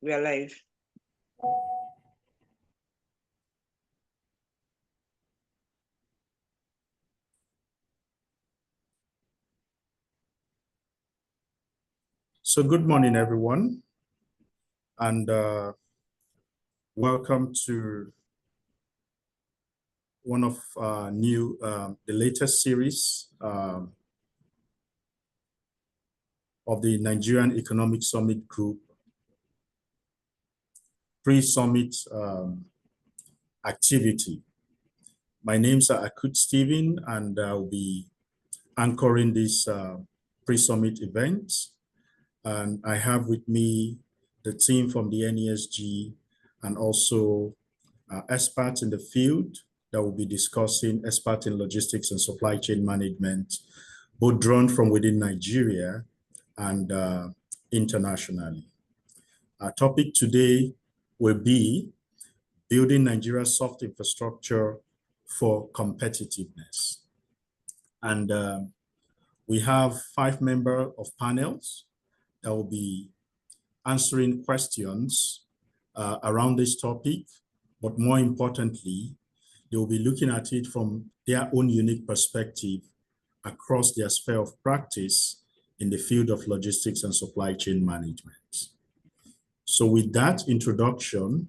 We are live. So good morning, everyone, and welcome to one of the latest series of the Nigerian Economic Summit Group pre-summit activity. My name's Akut Stephen, and I'll be anchoring this pre-summit event. And I have with me the team from the NESG and also experts in the field that will be discussing experts in logistics and supply chain management, both drawn from within Nigeria and internationally. Our topic today will be building Nigeria's soft infrastructure for competitiveness. And we have 5 members of panels that will be answering questions around this topic, but more importantly, they will be looking at it from their own unique perspective across their sphere of practice in the field of logistics and supply chain management. So with that introduction,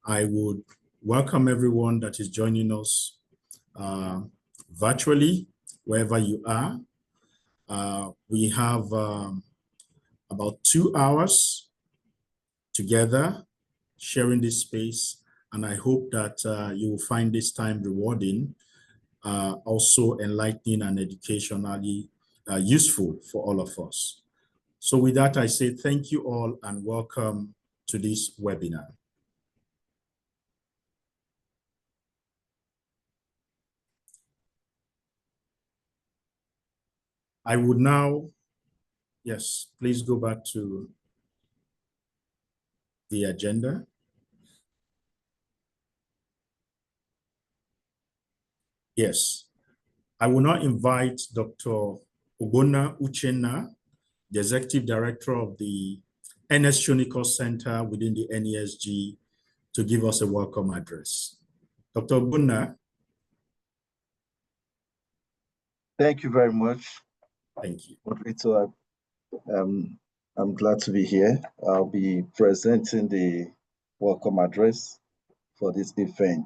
I would welcome everyone that is joining us virtually, wherever you are. We have about 2 hours together sharing this space, and I hope that you will find this time rewarding, also enlightening and educationally useful for all of us. So with that, I say thank you all and welcome to this webinar. I would now, yes, please go back to the agenda. Yes, I will now invite Dr. Ogbonna Uchenna, the Executive Director of the NS Shonikor Center within the NESG, to give us a welcome address. Dr. Ogbonna. Thank you very much. Thank you. Moderator, I'm glad to be here. I'll be presenting the welcome address for this event.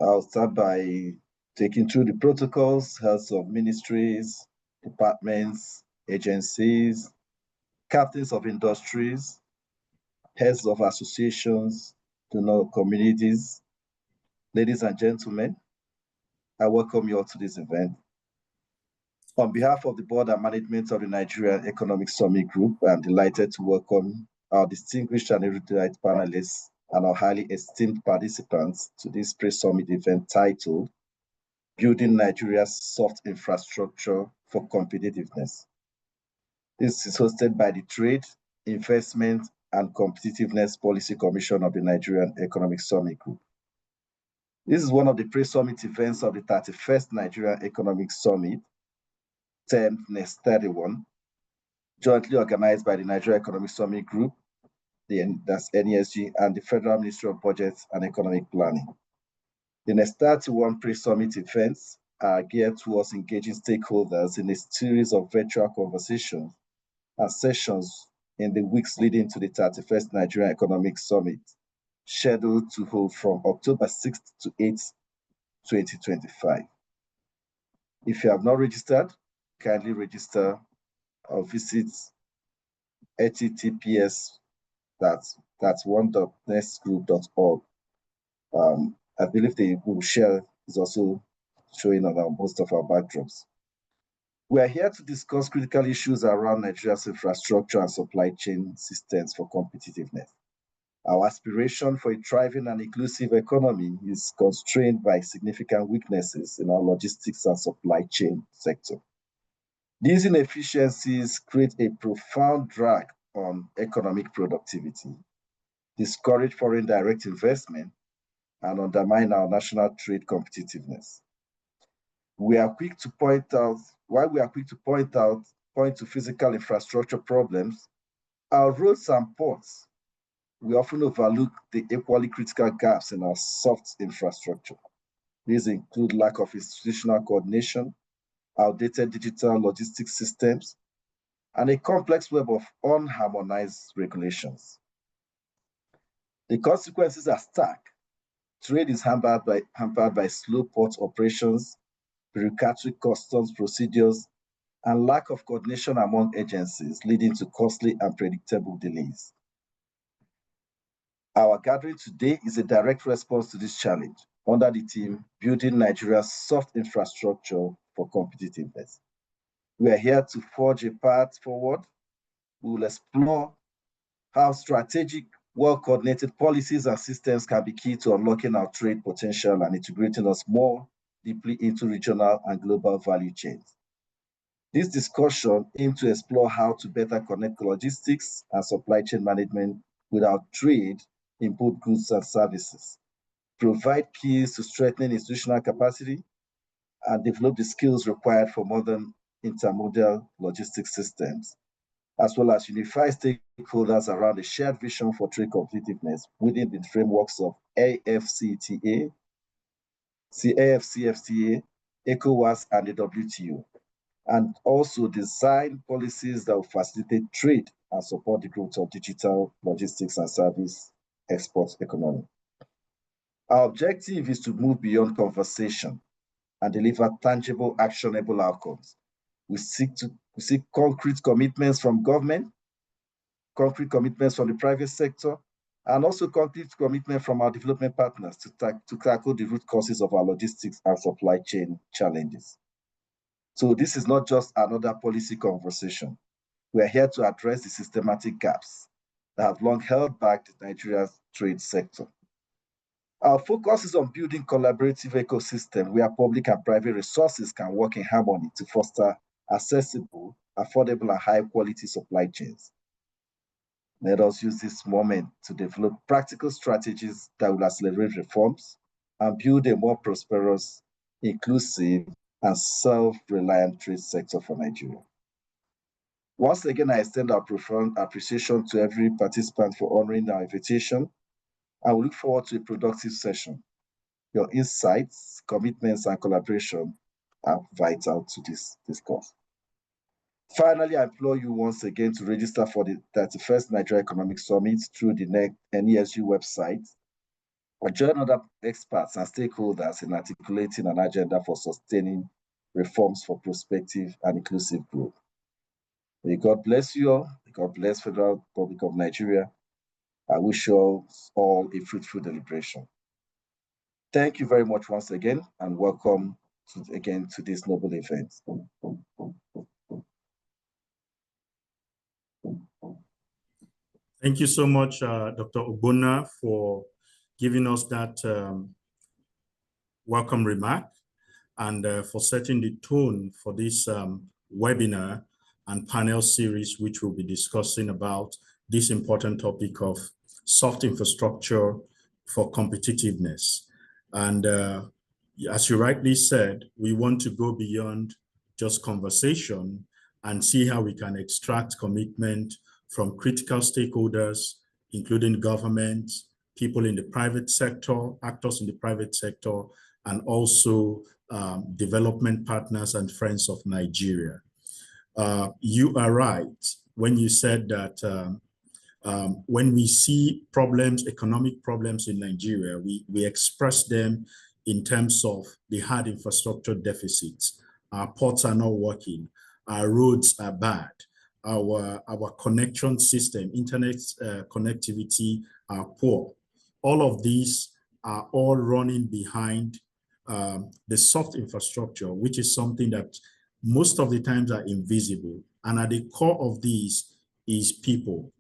I'll start by taking through the protocols, heads of ministries, departments, agencies, captains of industries, heads of associations, communities. Ladies and gentlemen, I welcome you all to this event. On behalf of the board and management of the Nigerian Economic Summit Group, I'm delighted to welcome our distinguished and erudite panelists and our highly esteemed participants to this pre-summit event titled Building Nigeria's Soft Infrastructure for Competitiveness. This is hosted by the Trade, Investment, and Competitiveness Policy Commission of the Nigerian Economic Summit Group. This is one of the pre-summit events of the 31st Nigerian Economic Summit, termed NEST 31, jointly organized by the Nigeria Economic Summit Group, that's NESG, and the Federal Ministry of Budget and Economic Planning. The NEST 31 pre-summit events are geared towards engaging stakeholders in a series of virtual conversations and sessions in the weeks leading to the 31st Nigerian Economic Summit, scheduled to hold from October 6th to 8th, 2025. If you have not registered, kindly register or visit https://one.nestgroup.org. I believe the Google share is also showing on most of our backdrops. We are here to discuss critical issues around Nigeria's infrastructure and supply chain systems for competitiveness. Our aspiration for a thriving and inclusive economy is constrained by significant weaknesses in our logistics and supply chain sector. These inefficiencies create a profound drag on economic productivity, discourage foreign direct investment, and undermine our national trade competitiveness. We are quick to point to physical infrastructure problems, Our roads and ports, we often overlook the equally critical gaps in our soft infrastructure. These include lack of institutional coordination, outdated digital logistics systems, and a complex web of unharmonized regulations. The consequences are stark. Trade is hampered by slow port operations, bureaucratic customs procedures, and lack of coordination among agencies, leading to costly and predictable delays. Our gathering today is a direct response to this challenge under the theme Building Nigeria's Soft Infrastructure for Competitiveness. We are here to forge a path forward. We will explore how strategic, well-coordinated policies and systems can be key to unlocking our trade potential and integrating us more deeply into regional and global value chains. This discussion aims to explore how to better connect logistics and supply chain management with our trade in both goods and services, provide keys to strengthening institutional capacity, and develop the skills required for modern intermodal logistics systems, as well as unify stakeholders around a shared vision for trade competitiveness within the frameworks of AFCTA, AFCFTA, ECOWAS, and the WTO, and also design policies that will facilitate trade and support the growth of digital logistics and service export economy. Our objective is to move beyond conversation and deliver tangible, actionable outcomes. We seek concrete commitments from government, concrete commitments from the private sector, and also concrete commitment from our development partners to tackle the root causes of our logistics and supply chain challenges. So this is not just another policy conversation. We are here to address the systematic gaps that have long held back Nigeria's trade sector. Our focus is on building collaborative ecosystem where public and private resources can work in harmony to foster accessible, affordable, and high-quality supply chains. Let us use this moment to develop practical strategies that will accelerate reforms and build a more prosperous, inclusive, and self-reliant trade sector for Nigeria. Once again, I extend our profound appreciation to every participant for honoring our invitation. I will look forward to a productive session. Your insights, commitments, and collaboration are vital to this discourse. Finally, I implore you once again to register for the 31st Nigeria Economic Summit through the NESG website, or join other experts and stakeholders in articulating an agenda for sustaining reforms for prospective and inclusive growth. May God bless you all. May God bless Federal Republic of Nigeria. I wish you all a fruitful deliberation. Thank you very much once again, and welcome again to this noble event. Thank you so much, Dr. Ogbonna, for giving us that welcome remark and for setting the tone for this webinar and panel series, which we'll be discussing about this important topic of soft infrastructure for competitiveness. And as you rightly said, we want to go beyond just conversation and see how we can extract commitment from critical stakeholders, including government, people in the private sector, actors in the private sector, and also development partners and friends of Nigeria. You are right when you said that when we see problems, economic problems in Nigeria, we express them in terms of the hard infrastructure deficits. Our ports are not working, our roads are bad, our connection system, internet connectivity are poor. All of these are all running behind the soft infrastructure, which is something that most of the times are invisible. And at the core of these is people's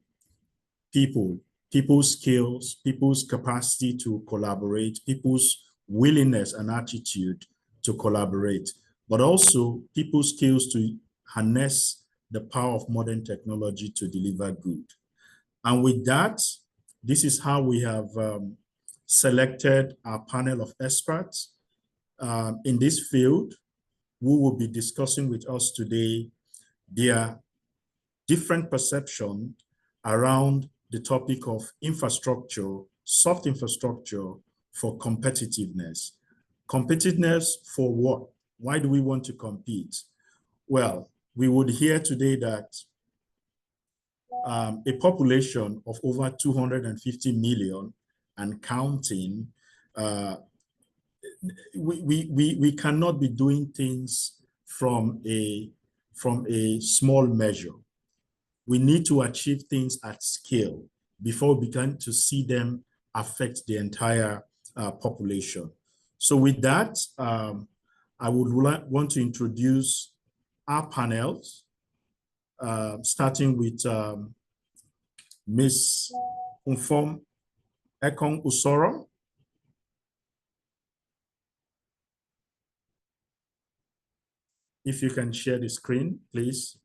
skills, people's capacity to collaborate, people's willingness and attitude to collaborate, but also people's skills to harness the power of modern technology to deliver good. And with that, this is how we have selected our panel of experts in this field who will be discussing with us today their different perception around the topic of infrastructure, soft infrastructure for competitiveness. Competitiveness for what? Why do we want to compete? Well, we would hear today that a population of over 250 million and counting, we cannot be doing things from a small measure. We need to achieve things at scale before we begin to see them affect the entire population. So with that, I would want to introduce our panels, starting with Ms. Umfom Ekong Usoro. If you can share the screen, please.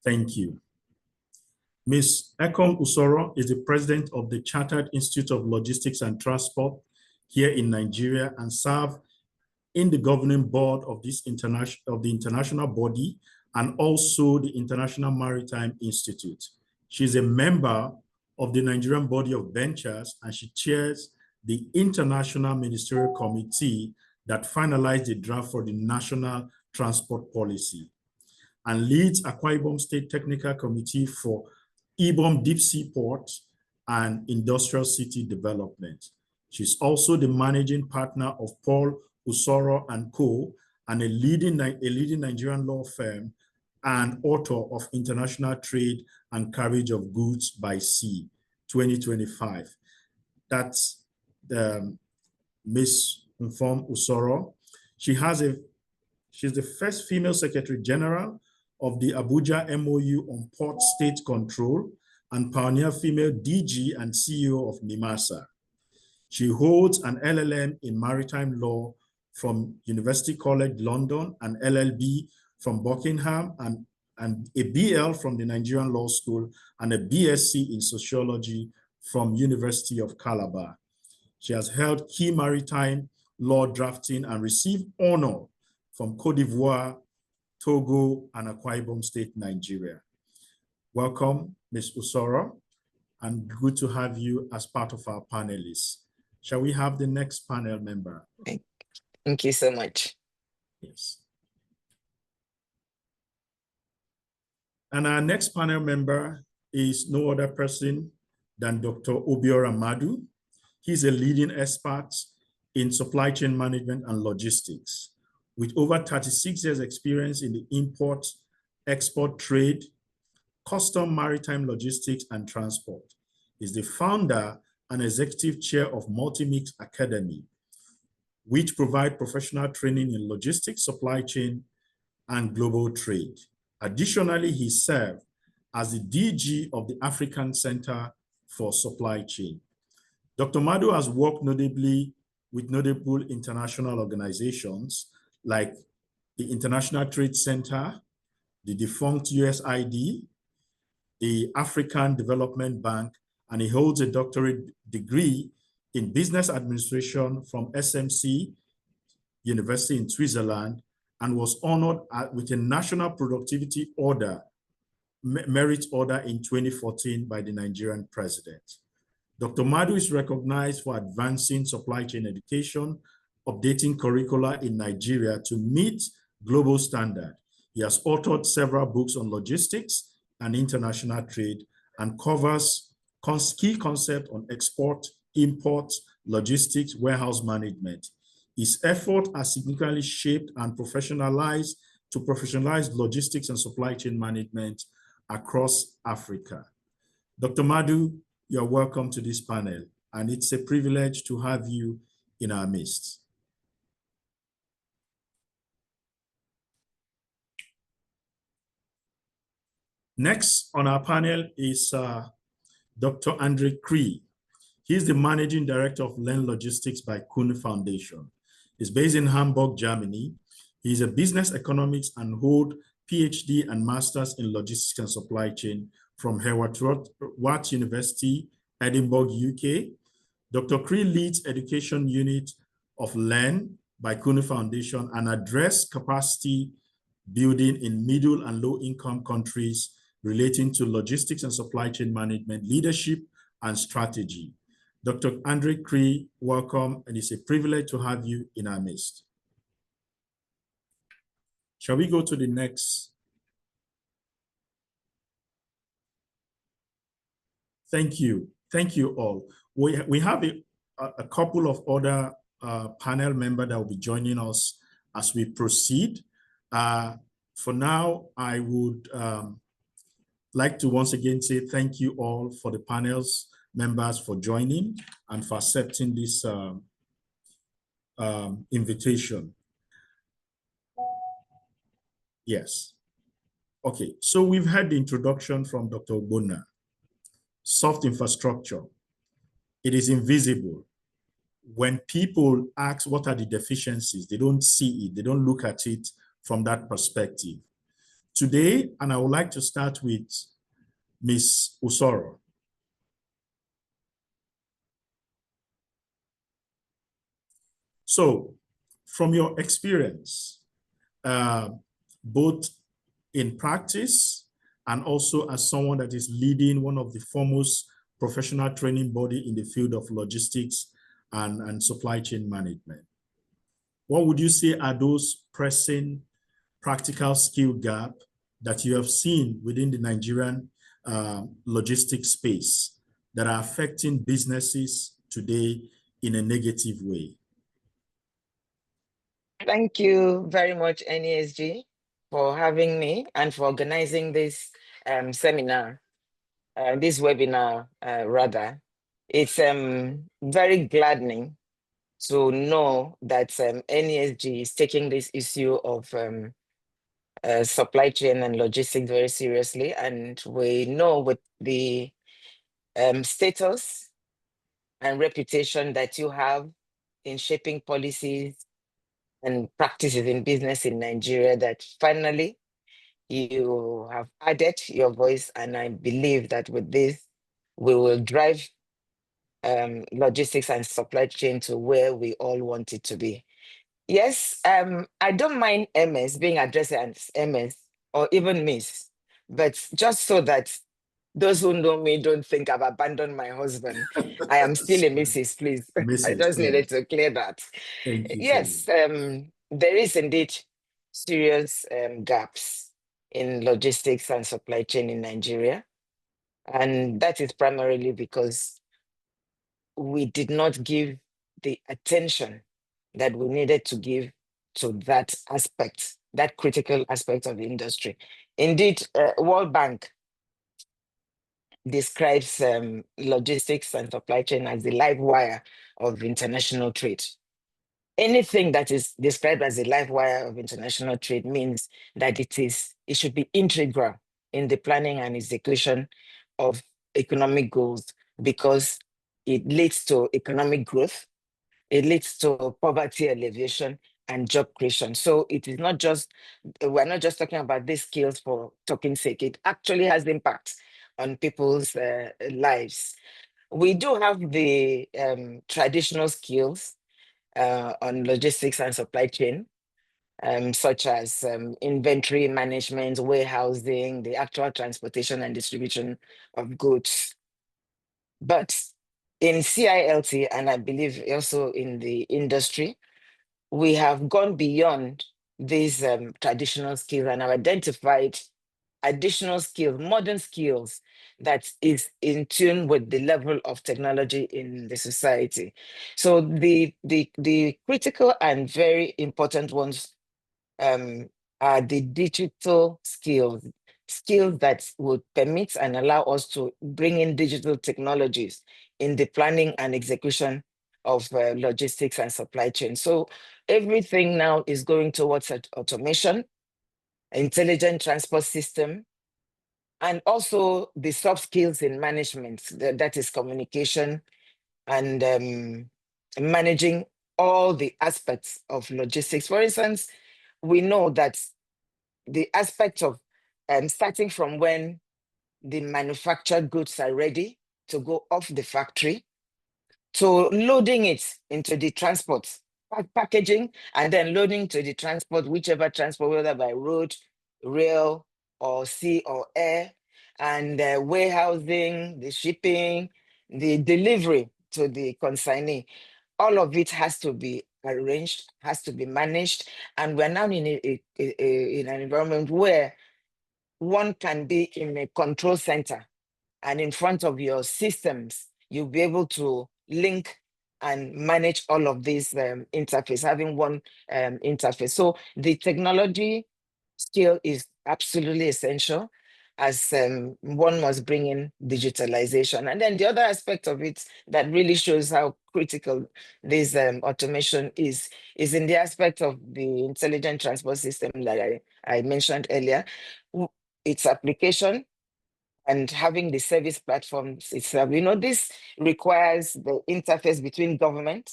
Thank you. Ms. Ekong Usoro is the president of the Chartered Institute of Logistics and Transport here in Nigeria and serves in the governing board of this international body and also the International Maritime Institute. She's a member of the Nigerian Body of Ventures and she chairs the International Ministerial Committee that finalized the draft for the National Transport Policy and leads Akwa Ibom State Technical Committee for Ibom Deep Sea Port and Industrial City Development. She's also the managing partner of Paul Usoro & Co., and a leading Nigerian law firm and author of International Trade and Carriage of Goods by Sea, 2025. That's Ms. Umfom Usoro. She's the first female Secretary General of the Abuja MOU on Port State Control and pioneer female DG and CEO of NIMASA. She holds an LLM in Maritime Law from University College London, an LLB from Buckingham, and a BL from the Nigerian Law School, and a BSc in Sociology from University of Calabar. She has held key maritime law drafting and received honor from Cote d'Ivoire, Togo, and Akwa Ibom State, Nigeria. Welcome, Ms. Usoro, and good to have you as part of our panelists. Shall we have the next panel member? Thank you so much. Yes. And our next panel member is no other person than Dr. Obiora Madu. He's a leading expert in supply chain management and logistics with over 36 years experience in the import, export trade, custom maritime logistics and transport. He's the founder and executive chair of Multimix Academy, which provide professional training in logistics, supply chain, and global trade. Additionally, he served as the DG of the African Center for Supply Chain. Dr. Madu has worked notably with notable international organizations like the International Trade Center, the defunct USAID, the African Development Bank, and he holds a doctorate degree in business administration from SMC University in Switzerland and was honored with a National Productivity Order, Merit Order in 2014 by the Nigerian president. Dr. Madu is recognized for advancing supply chain education, updating curricula in Nigeria to meet global standard. He has authored several books on logistics and international trade and covers key concepts on export, import, logistics, warehouse management. His effort has significantly shaped and professionalized logistics and supply chain management across Africa. Dr. Madu, you're welcome to this panel, and it's a privilege to have you in our midst. Next on our panel is Dr. Andre Cree. He's the Managing Director of Learn Logistics by Kuhn Foundation. He's based in Hamburg, Germany. He's a business economics and hold PhD and Masters in Logistics and Supply Chain from Howard University, Edinburgh, UK. Dr. Cree leads education unit of Learn by Kuhn Foundation and address capacity building in middle and low income countries relating to logistics and supply chain management, leadership, and strategy. Dr. Andre Cree, welcome, and it's a privilege to have you in our midst. Shall we go to the next? Thank you. Thank you all. We have a couple of other panel members that will be joining us as we proceed. For now, I would like to once again say thank you all for the panel's members for joining and for accepting this invitation. Yes. Okay, so we've had the introduction from Dr. Ogbonna. Soft infrastructure, it is invisible. When people ask what are the deficiencies, they don't see it, they don't look at it from that perspective. Today, and I would like to start with Ms. Usoro. So, from your experience, both in practice and also as someone that is leading one of the foremost professional training body in the field of logistics and supply chain management, what would you say are those pressing practical skill gap that you have seen within the Nigerian logistics space that are affecting businesses today in a negative way? Thank you very much, NESG, for having me and for organizing this seminar, this webinar, rather. It's very gladdening to know that NESG is taking this issue of supply chain and logistics very seriously. And we know with the status and reputation that you have in shaping policies and practices in business in Nigeria, that finally you have added your voice. And I believe that with this, we will drive logistics and supply chain to where we all want it to be. Yes, I don't mind MS being addressed as MS or even Miss, but just so that those who know me don't think I've abandoned my husband. I am still a Mrs., please. I Mrs., just needed to clear that. Thank you. Yes, there is indeed serious gaps in logistics and supply chain in Nigeria. And that is primarily because we did not give the attention that we needed to give to that aspect, that critical aspect of the industry. Indeed, World Bank describes logistics and supply chain as the live wire of international trade. Anything that is described as a live wire of international trade means that it should be integral in the planning and execution of economic goals, because it leads to economic growth, it leads to poverty alleviation and job creation. So it is not just, we're not just talking about these skills for talking's sake. It actually has impact on people's lives. We do have the traditional skills on logistics and supply chain, such as inventory management, warehousing, the actual transportation and distribution of goods. But in CILT, and I believe also in the industry, we have gone beyond these traditional skills and have identified additional skills, modern skills that is in tune with the level of technology in the society. So the critical and very important ones are the digital skills, skills that would permit and allow us to bring in digital technologies in the planning and execution of logistics and supply chain. So everything now is going towards automation, intelligent transport system, and also the soft skills in management, that is communication and managing all the aspects of logistics. For instance, we know that the aspect of starting from when the manufactured goods are ready to go off the factory, to loading it into the transport, packaging, and then loading to the transport, whichever transport, whether by road, rail, or sea or air, and the warehousing, the shipping, the delivery to the consignee. All of it has to be arranged, has to be managed, and we're now in in an environment where one can be in a control center, and in front of your systems, you'll be able to link and manage all of these interface, having one interface. So the technology skill is absolutely essential, as one must bring in digitalization. And then the other aspect of it that really shows how critical this automation is in the aspect of the intelligent transport system that I mentioned earlier. Its application and having the service platforms itself. This requires the interface between government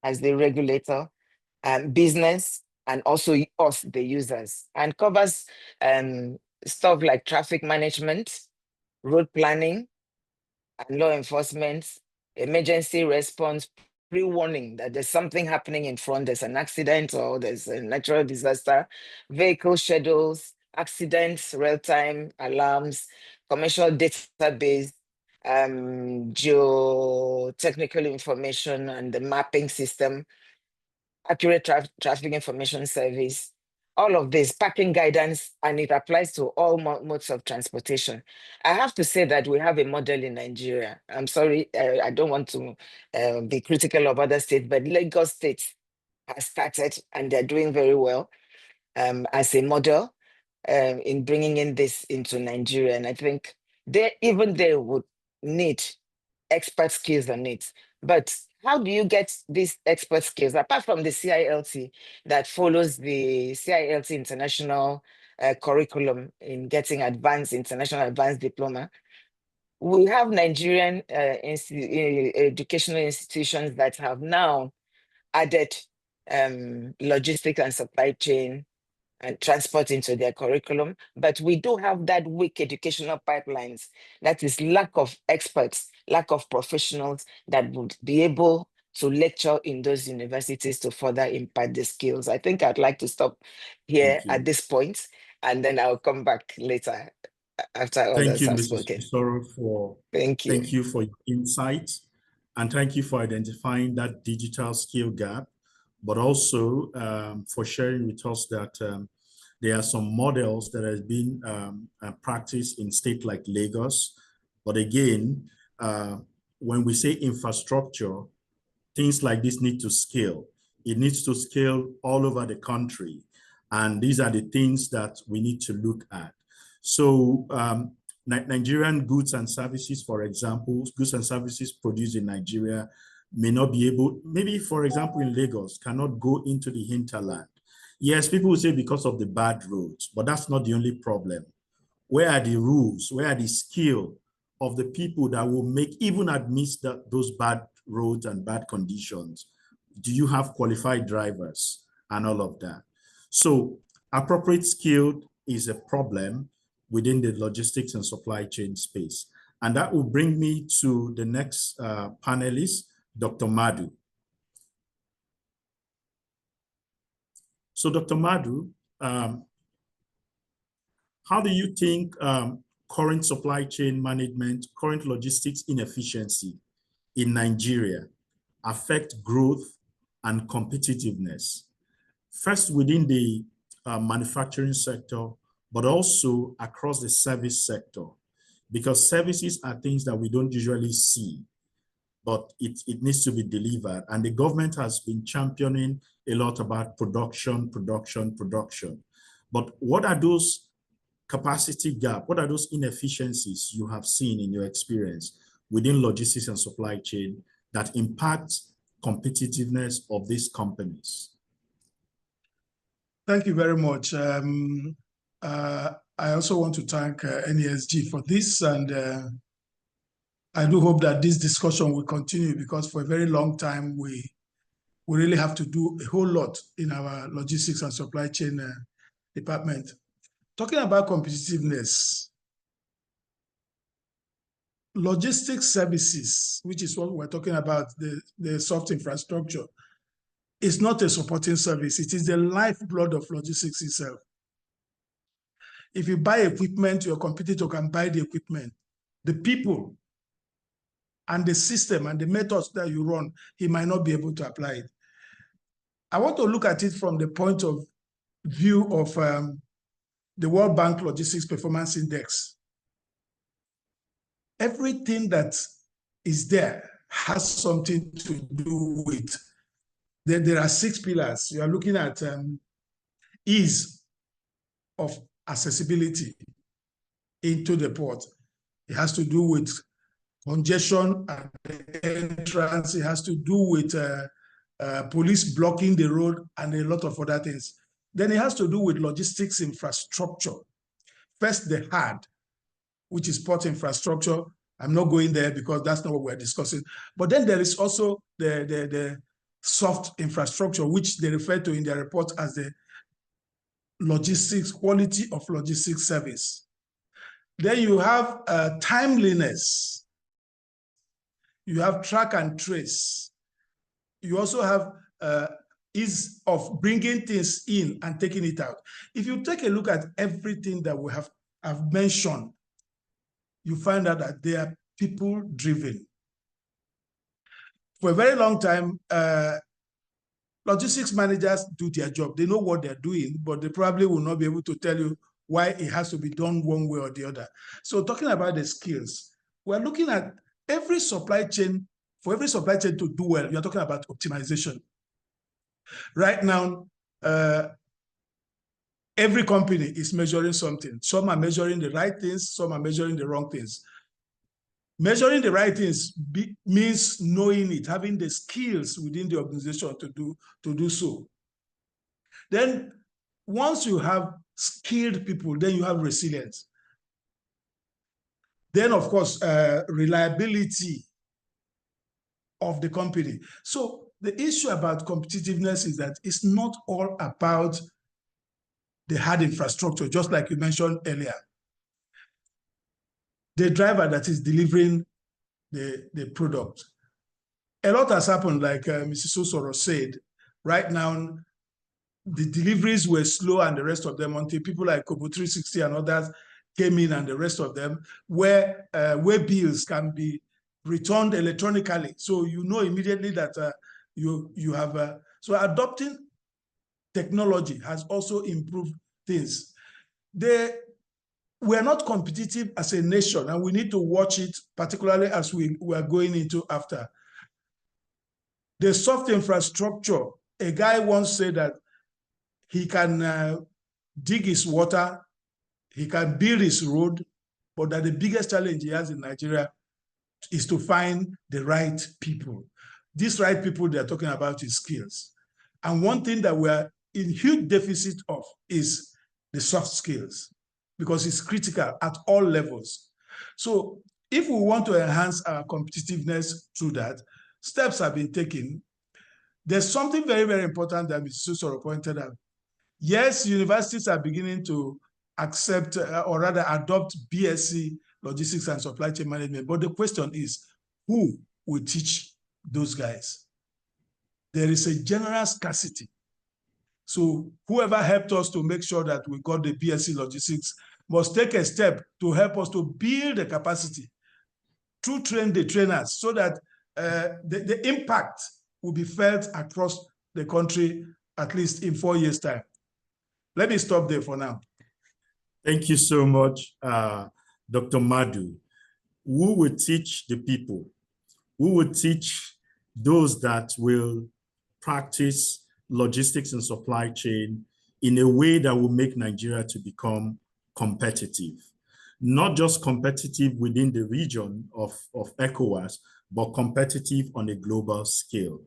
as the regulator and business, and also us, the users, and covers stuff like traffic management, road planning, and law enforcement, emergency response, pre-warning that there's something happening in front, there's an accident or there's a natural disaster, vehicle schedules, accidents, real-time alarms, commercial database, geotechnical information and the mapping system, accurate traffic information service, all of this, parking guidance, and it applies to all modes of transportation. I have to say that we have a model in Nigeria. I'm sorry, I don't want to be critical of other states, but Lagos State has started and they're doing very well as a model in bringing in this into Nigeria. And I think even they would need expert skills on it. But how do you get these expert skills apart from the CILT that follows the CILT international curriculum in getting international advanced diploma? We have Nigerian educational institutions that have now added logistics and supply chain and transport into their curriculum, but we do have that weak educational pipelines. That is lack of experts, lack of professionals that would be able to lecture in those universities to further impart the skills. I think I'd like to stop here at this point, and then I'll come back later after Thank others you, have Mrs. spoken. Chisoro, Thank you. thank you for your insight, and thank you for identifying that digital skill gap, but also for sharing with us that there are some models that have been practiced in states like Lagos. But again, when we say infrastructure, things like this need to scale. It needs to scale all over the country. And these are the things that we need to look at. So Nigerian goods and services, for example, goods and services produced in Nigeria may not be able, maybe for example in Lagos, cannot go into the hinterland. Yes, people will say because of the bad roads, but that's not the only problem. Where are the rules? Where are the skill of the people that will make, even amidst those bad roads and bad conditions? Do you have qualified drivers and all of that? So appropriate skill is a problem within the logistics and supply chain space. And that will bring me to the next panelist, Dr. Madhu. So Dr. Madhu, how do you think current supply chain management, current logistics inefficiency in Nigeria affect growth and competitiveness? First within the manufacturing sector, but also across the service sector, because services are things that we don't usually see, but it needs to be delivered. And the government has been championing a lot about production. But what are those capacity gap? What are those inefficiencies you have seen in your experience within logistics and supply chain that impact competitiveness of these companies? Thank you very much. I also want to thank NESG for this, and I do hope that this discussion will continue, because for a very long time, we really have to do a whole lot in our logistics and supply chain department. Talking about competitiveness, logistics services, which is what we're talking about, the soft infrastructure, is not a supporting service. It is the lifeblood of logistics itself. If you buy equipment, your competitor can buy the equipment. The people and the system and the methods that you run, he might not be able to apply it. I want to look at it from the point of view of the World Bank Logistics Performance Index. Everything that is there has something to do with, there are 6 pillars. You are looking at ease of accessibility into the port. It has to do with congestion at the entrance. It has to do with police blocking the road and a lot of other things. Then it has to do with logistics infrastructure. First, the hard, which is port infrastructure. I'm not going there because that's not what we're discussing. But then there is also the soft infrastructure, which they refer to in their report as the logistics, quality of logistics service. Then you have timeliness. You have track and trace. You also have ease of bringing things in and taking it out. If you take a look at everything that we have mentioned, you find out that they are people-driven. For a very long time, logistics managers do their job. They know what they're doing, but they probably will not be able to tell you why it has to be done one way or the other. So talking about the skills, we're looking at every supply chain. For every supply chain to do well, you're talking about optimization. Right now, every company is measuring something. Some are measuring the right things, some are measuring the wrong things. Measuring the right things means knowing it, having the skills within the organization to do so. Then once you have skilled people, then you have resilience. Then, of course, reliability of the company. So the issue about competitiveness is that it's not all about the hard infrastructure, just like you mentioned earlier. The driver that is delivering the product. A lot has happened, like Mrs. Osoro said. Right now, the deliveries were slow and the rest of them until people like Kobo 360 and others came in and the rest of them, where bills can be returned electronically. So you know immediately that you have, so adopting technology has also improved things. We're not competitive as a nation, and we need to watch it, particularly as we are going into after. The soft infrastructure, a guy once said that he can dig his water, he can build his road, but that the biggest challenge he has in Nigeria is to find the right people. These right people they're talking about is skills. And one thing that we're in huge deficit of is the soft skills, because it's critical at all levels. So if we want to enhance our competitiveness through that, steps have been taken. There's something very, very important that Mr. Susoro pointed out. Yes, universities are beginning to accept or rather adopt BSc Logistics and Supply Chain Management. But the question is, who will teach those guys? There is a general scarcity. So whoever helped us to make sure that we got the BSc Logistics must take a step to help us to build the capacity, to train the trainers so that the impact will be felt across the country, at least in 4 years' time. Let me stop there for now. Thank you so much, Dr. Madu. Who will teach the people? Who will teach those that will practice logistics and supply chain in a way that will make Nigeria to become competitive? Not just competitive within the region of ECOWAS, but competitive on a global scale.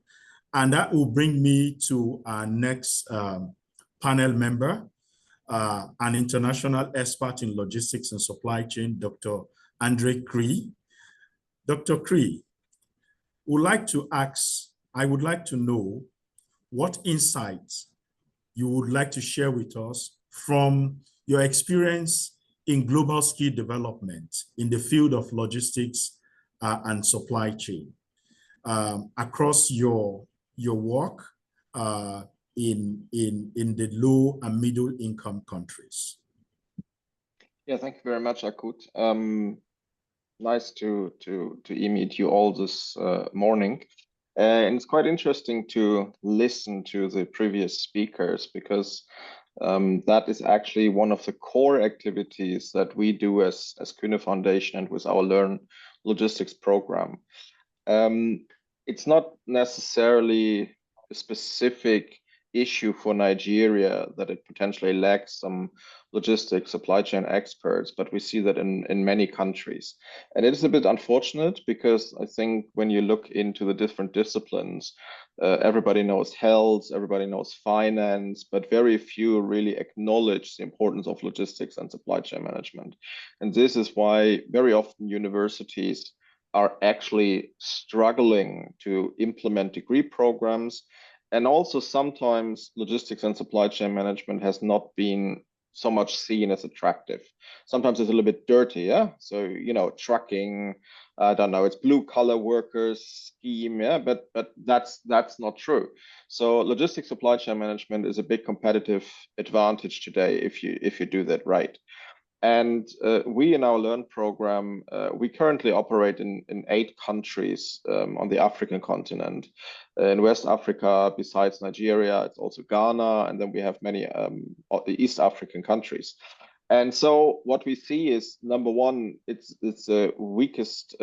And that will bring me to our next panel member, an international expert in logistics and supply chain, Dr. Andre Cree. Dr. Cree, I would like to know what insights you would like to share with us from your experience in global skill development in the field of logistics and supply chain across your work in the low and middle income countries. Yeah, thank you very much, Akut. Nice to meet you all this morning. And it's quite interesting to listen to the previous speakers, because that is actually one of the core activities that we do as Kühne Foundation and with our Learn Logistics program. It's not necessarily a specific issue for Nigeria that it potentially lacks some logistics supply chain experts, but we see that in many countries. And it is a bit unfortunate, because I think when you look into the different disciplines, everybody knows health, everybody knows finance, but very few really acknowledge the importance of logistics and supply chain management. And this is why very often universities are actually struggling to implement degree programs. And also sometimes logistics and supply chain management has not been so much seen as attractive. Sometimes it's a little bit dirty, yeah? So, you know, trucking, I don't know, it's blue collar workers scheme, yeah, but that's not true. So logistics supply chain management is a big competitive advantage today if you do that right. And we in our Learn program, we currently operate in 8 countries on the African continent. In West Africa, besides Nigeria, it's also Ghana, and then we have many East African countries. And so what we see is, number one, it's a weakest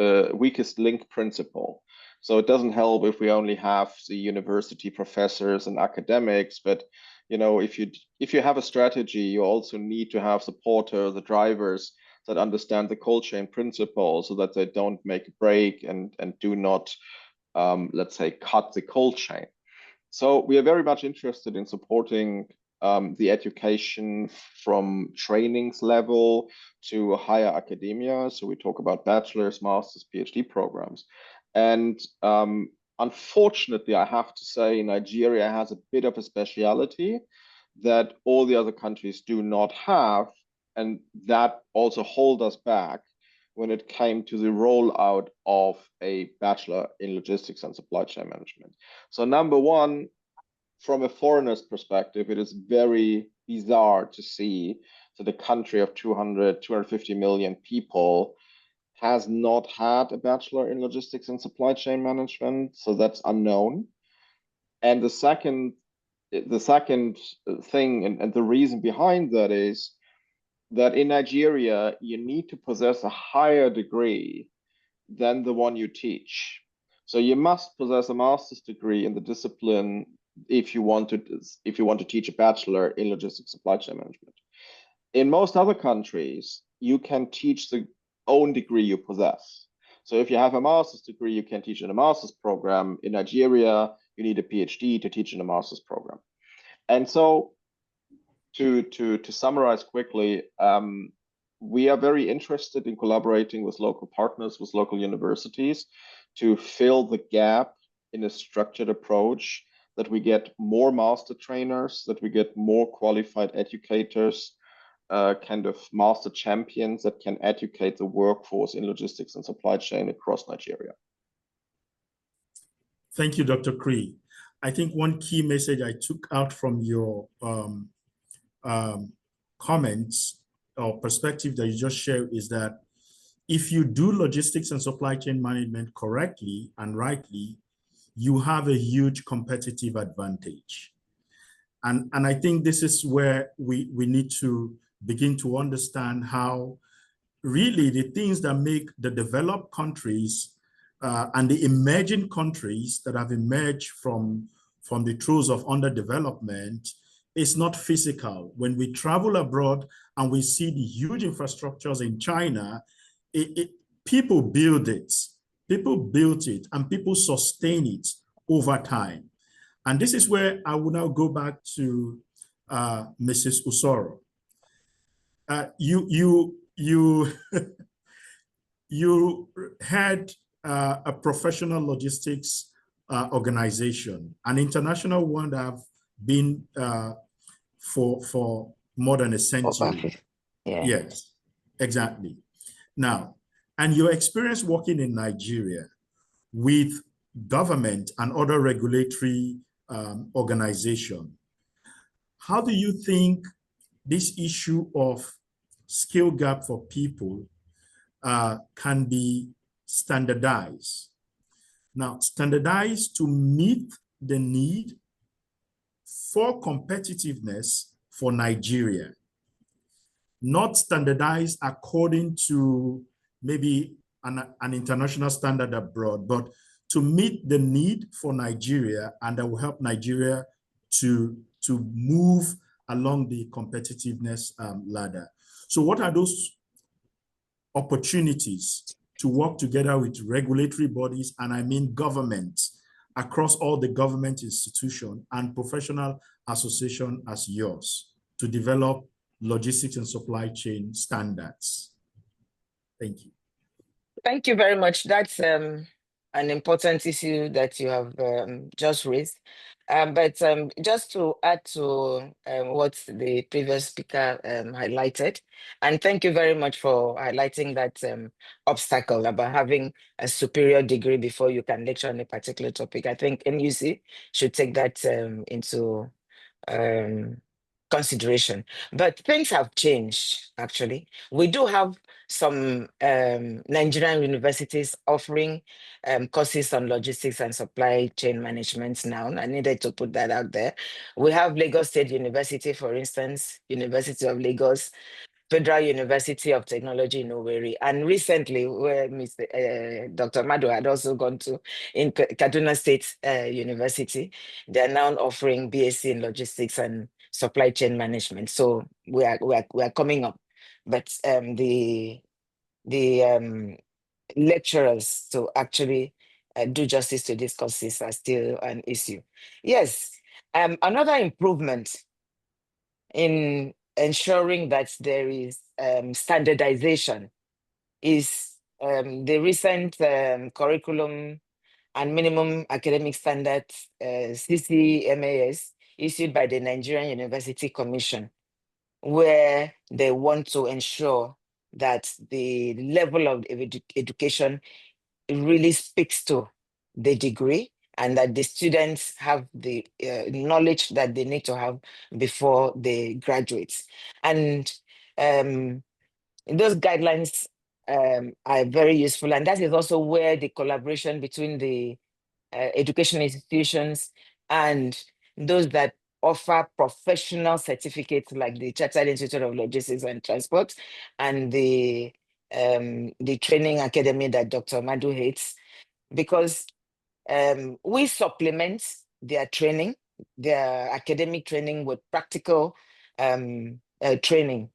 link principle. So it doesn't help if we only have the university professors and academics, but you know, if you have a strategy, you also need to have supporters, the drivers that understand the cold chain principle, so that they don't make a break and do not, let's say, cut the cold chain. So we are very much interested in supporting the education from trainings level to higher academia. So we talk about bachelor's, master's, PhD programs. And unfortunately, I have to say, Nigeria has a bit of a speciality that all the other countries do not have, and that also hold us back when it came to the rollout of a bachelor in logistics and supply chain management. So number one, from a foreigner's perspective, it is very bizarre to see that a country of 250 million people has not had a bachelor in logistics and supply chain management, so that's unknown. And the second thing, and the reason behind that, is that in Nigeria, you need to possess a higher degree than the one you teach. So you must possess a master's degree in the discipline if you want to teach a bachelor in logistics supply chain management. In most other countries, you can teach the own degree you possess. So if you have a master's degree, you can teach in a master's program. In Nigeria, you need a PhD to teach in a master's program. And so to summarize quickly, we are very interested in collaborating with local partners, with local universities, to fill the gap in a structured approach, that we get more master trainers, that we get more qualified educators, kind of master champions that can educate the workforce in logistics and supply chain across Nigeria. Thank you, Dr. Cree. I think one key message I took out from your comments or perspective that you just shared is that if you do logistics and supply chain management correctly and rightly, you have a huge competitive advantage. And I think this is where we need to begin to understand how really the things that make the developed countries and the emerging countries that have emerged from the throes of underdevelopment is not physical. When we travel abroad and we see the huge infrastructures in China, people build it. People built it and people sustain it over time. And this is where I will now go back to Mrs. Usoro. You had a professional logistics organization, an international one that have been for more than a century. Yeah. Yes, exactly. Now, and your experience working in Nigeria with government and other regulatory organization, how do you think this issue of skill gap for people can be standardized. Now, standardized to meet the need for competitiveness for Nigeria, not standardized according to maybe an international standard abroad, but to meet the need for Nigeria, and that will help Nigeria to move along the competitiveness ladder. So what are those opportunities to work together with regulatory bodies, and I mean governments, across all the government institutions and professional association as yours, to develop logistics and supply chain standards? Thank you. Thank you very much. That's an important issue that you have just raised. But just to add to what the previous speaker highlighted, and thank you very much for highlighting that obstacle about having a superior degree before you can lecture on a particular topic. I think NUC should take that into consideration. But things have changed, actually. We do have some Nigerian universities offering courses on logistics and supply chain management now. I needed to put that out there. We have Lagos State University, for instance, University of Lagos, Federal University of Technology in Owerri, and recently where Dr. Madu had also gone to in Kaduna State University, they are now offering BSc in logistics and supply chain management. So we are coming up, but the lecturers to actually do justice to these courses are still an issue. Yes, another improvement in ensuring that there is standardization is the recent curriculum and minimum academic standards, CCMAS, issued by the Nigerian University Commission, where they want to ensure that the level of education really speaks to the degree, and that the students have the knowledge that they need to have before they graduate. And those guidelines are very useful. And that is also where the collaboration between the education institutions and those that offer professional certificates like the Chartered Institute of Logistics and Transport and the training academy that Dr. Madu hates, because we supplement their training, their academic training, with practical training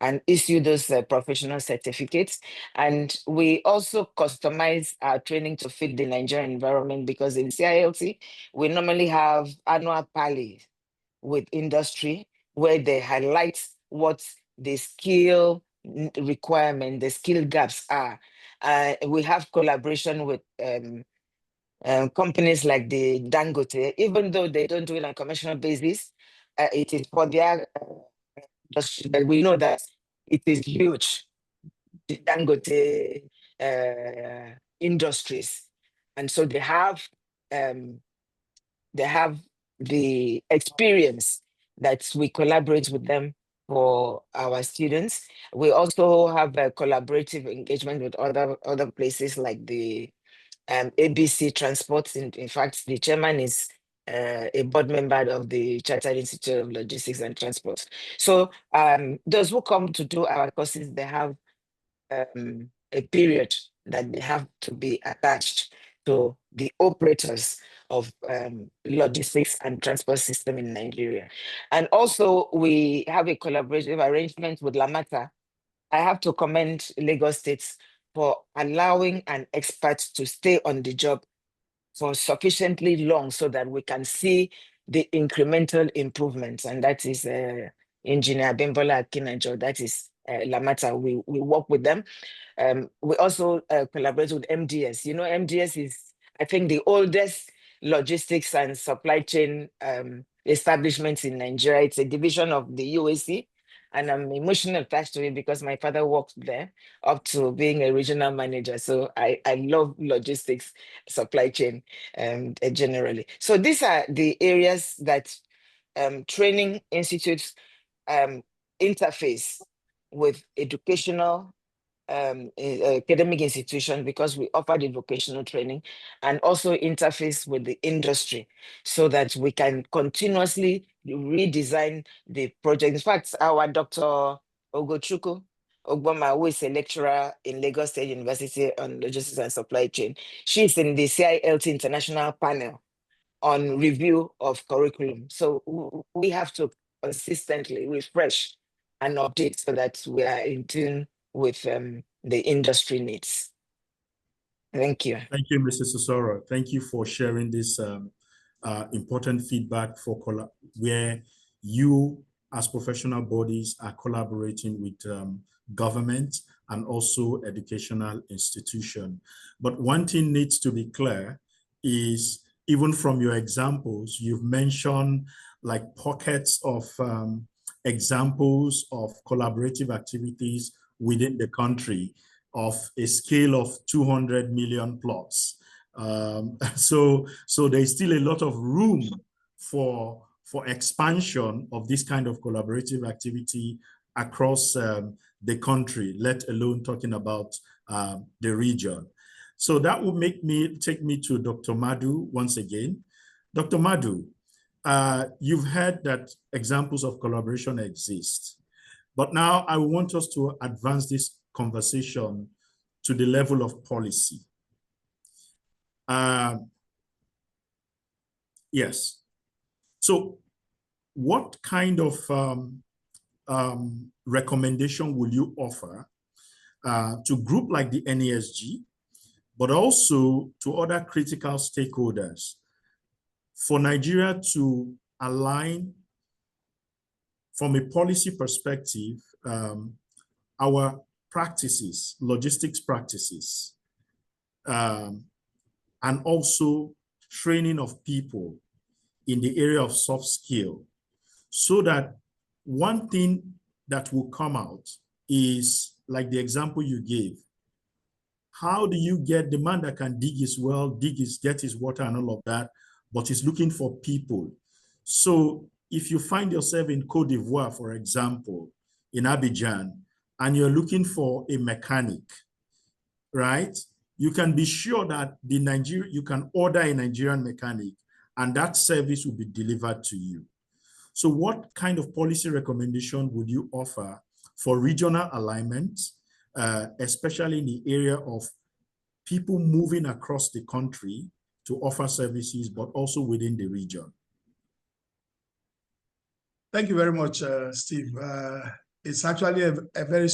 and issue those professional certificates. And we also customize our training to fit the Nigerian environment, because in CILT, we normally have annual pally with industry where they highlight what the skill requirement, the skill gaps are. We have collaboration with companies like the Dangote, even though they don't do it on a commercial basis, it is for their industry. But we know that it is huge, the Dangote industries, and so they have the experience that we collaborate with them for our students. We also have a collaborative engagement with other places like the ABC Transport. In fact, the chairman is a board member of the Chartered Institute of Logistics and Transport. So those who come to do our courses, they have a period that they have to be attached to the operators of logistics and transport system in Nigeria. And also we have a collaborative arrangement with Lamata. I have to commend Lagos State for allowing an expert to stay on the job for sufficiently long so that we can see the incremental improvements. And that is Engineer Bimbola Akinajo, that is Lamata. We work with them. We also collaborate with MDS. You know, MDS is, I think, the oldest logistics and supply chain establishment in Nigeria. It's a division of the UAC. And I'm emotionally attached to it because my father worked there up to being a regional manager. So I love logistics, supply chain generally. So these are the areas that training institutes interface with educational academic institutions, because we offer the vocational training, and also interface with the industry so that we can continuously redesign the project. In fact, our Dr. Ogochukwu Ogboma, who is a lecturer in Lagos State University on logistics and supply chain, she's in the CILT International Panel on review of curriculum. So we have to consistently refresh and update so that we are in tune with the industry needs. Thank you. Thank you, Mrs. Osoro. Thank you for sharing this important feedback for where you as professional bodies are collaborating with government and also educational institution. But one thing needs to be clear is, even from your examples, you've mentioned like pockets of examples of collaborative activities within the country of a scale of 200 million plus. So there's still a lot of room for expansion of this kind of collaborative activity across the country, let alone talking about the region. So that will take me to Dr. Madu once again. Dr. Madu, you've heard that examples of collaboration exist, but now I want us to advance this conversation to the level of policy. Yes. So what kind of recommendation will you offer to group like the NESG, but also to other critical stakeholders for Nigeria to align from a policy perspective our practices, logistics practices, and also training of people in the area of soft skill, so that one thing that will come out is like the example you gave. How do you get the man that can dig his well, get his water and all of that, but he's looking for people? So if you find yourself in Côte d'Ivoire, for example, in Abidjan, and you're looking for a mechanic, right? You can be sure that you can order a Nigerian mechanic and that service will be delivered to you. So what kind of policy recommendation would you offer for regional alignment, especially in the area of people moving across the country to offer services, but also within the region? Thank you very much, Steve. It's actually a very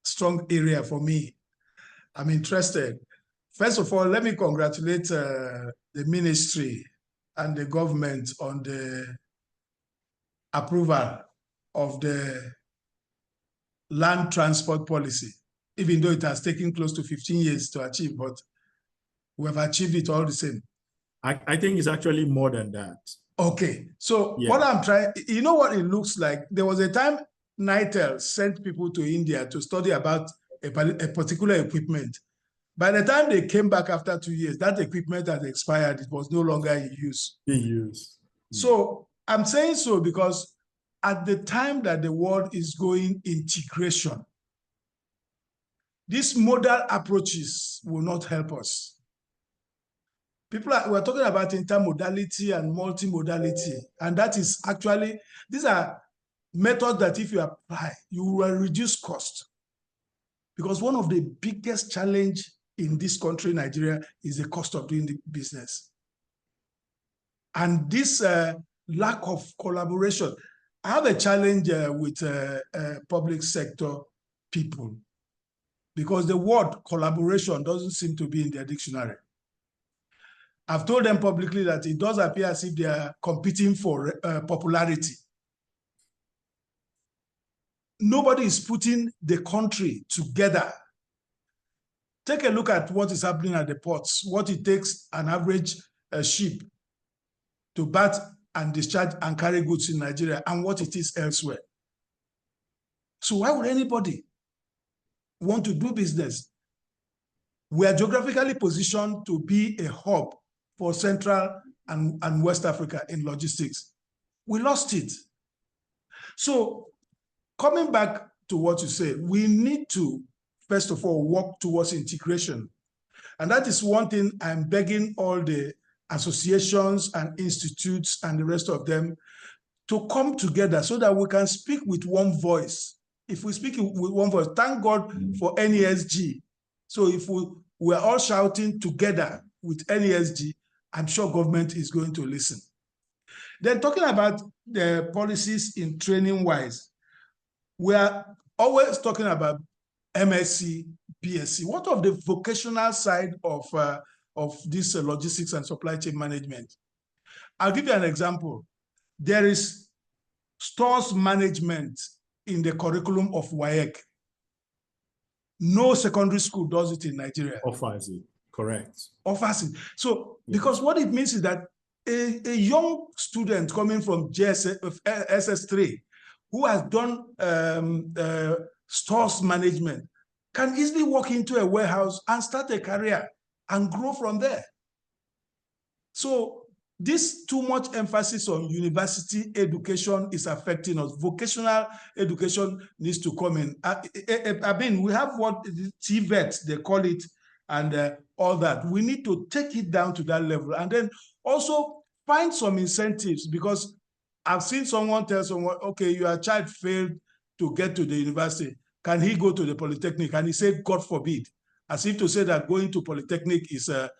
strong area for me. I'm interested. First of all, let me congratulate the ministry and the government on the approval of the land transport policy, even though it has taken close to 15 years to achieve, but we have achieved it all the same. I think it's actually more than that. Okay, so Yeah. what I'm trying, you know what it looks like? There was a time NITEL sent people to India to study about a particular equipment. By the time they came back after 2 years, that equipment had expired. It was no longer in use. So I'm saying so because at the time that the world is going integration, these modal approaches will not help us. We're talking about intermodality and multimodality, and that is actually, these are methods that if you apply, you will reduce cost. Because one of the biggest challenge in this country, Nigeria, is the cost of doing the business. And this lack of collaboration, I have a challenge with public sector people, because the word collaboration doesn't seem to be in their dictionary. I've told them publicly that it does appear as if they are competing for popularity. Nobody is putting the country together. Take a look at what is happening at the ports, what it takes an average ship to berth and discharge and carry goods in Nigeria and what it is elsewhere. So why would anybody want to do business? We are geographically positioned to be a hub for Central and West Africa in logistics. We lost it. So coming back to what you say. We need to, first of all, work towards integration. And that is one thing I'm begging all the associations and institutes and the rest of them to come together so that we can speak with one voice. If we speak with one voice, thank God for NESG. So if we're all shouting together with NESG, I'm sure government is going to listen. Then talking about the policies in training wise, we are always talking about MSc, BSc. What of the vocational side of this logistics and supply chain management? I'll give you an example. There is stores management in the curriculum of WAEC. No secondary school does it in Nigeria. Offers it, correct. Offers it. So, because what it means is that a young student coming from SS3 who has done stores management can easily walk into a warehouse and start a career and grow from there. So this too much emphasis on university education is affecting us. Vocational education needs to come in. I mean, we have what TVET, they call it, and all that. We need to take it down to that level. And then also find some incentives, because I've seen someone tell someone, okay, your child failed to get to the university. Can he go to the Polytechnic? And he said, God forbid, as if to say that going to Polytechnic is a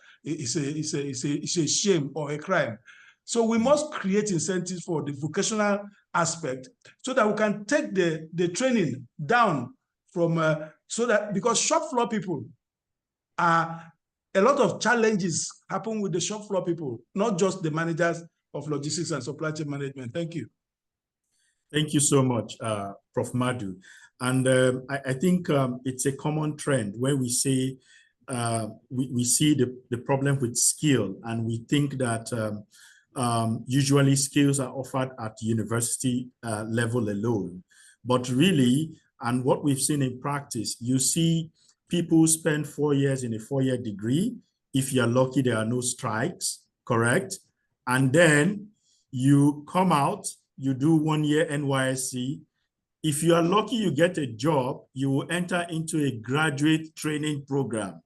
shame or a crime. So we must create incentives for the vocational aspect so that we can take the training down from, so that, because shop floor people are, a lot of challenges happen with the shop floor people, not just the managers of logistics and supply chain management. Thank you. Thank you so much, Prof. Madu. And I think it's a common trend where we say, we see the problem with skill, and we think that usually skills are offered at university level alone. But really, and what we've seen in practice, you see people spend 4 years in a 4-year degree. If you're lucky, there are no strikes, correct? And then you come out, you do 1 year NYSC. If you are lucky, you get a job, you will enter into a graduate training program.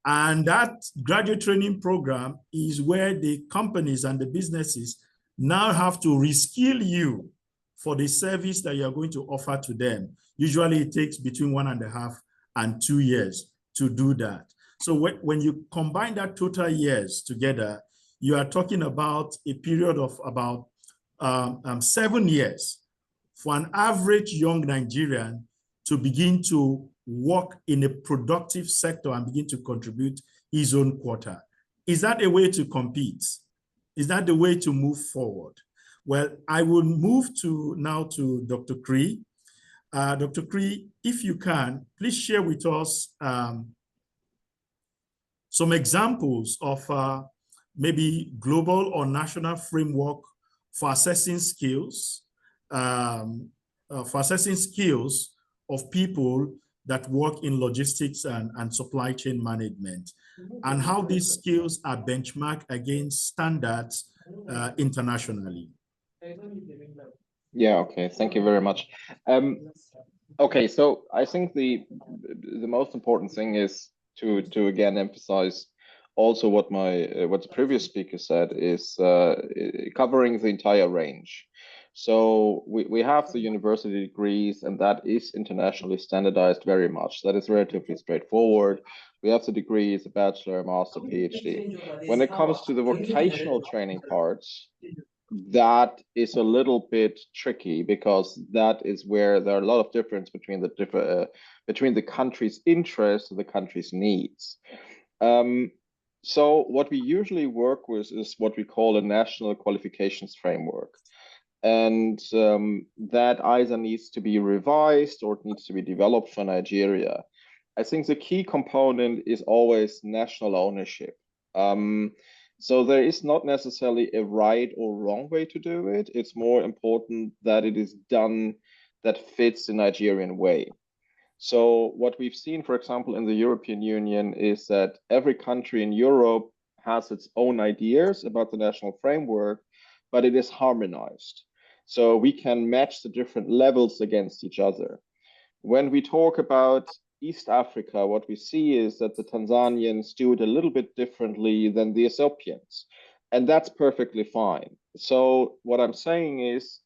And that graduate training program is where the companies and the businesses now have to reskill you for the service that you're going to offer to them. Usually it takes between 1.5 and 2 years to do that. So when you combine that total years together, you are talking about a period of about 7 years for an average young Nigerian to begin to work in a productive sector and begin to contribute his own quota. Is that a way to compete? Is that the way to move forward? Well, I will move now to Dr. Cree. Dr. Cree, if you can, please share with us some examples of maybe global or national framework for assessing skills, of people that work in logistics and supply chain management, and how these skills are benchmarked against standards internationally. Yeah, okay, thank you very much. Okay, so I think the most important thing is to again emphasize also what the previous speaker said, is covering the entire range. So we have the university degrees, and that is internationally standardized very much. That is relatively straightforward. We have the degrees, a bachelor, master, PhD. When it comes to the vocational training parts, that is a little bit tricky, because that is where there are a lot of difference between the country's interests and the country's needs. So what we usually work with is what we call a national qualifications framework. And that either needs to be revised or it needs to be developed for Nigeria. I think the key component is always national ownership. So there is not necessarily a right or wrong way to do it. It's more important that it is done that fits the Nigerian way. So what we've seen, for example, in the European Union is that every country in Europe has its own ideas about the national framework, but it is harmonized. So we can match the different levels against each other. When we talk about East Africa, what we see is that the Tanzanians do it a little bit differently than the Ethiopians, and that's perfectly fine. So what I'm saying is,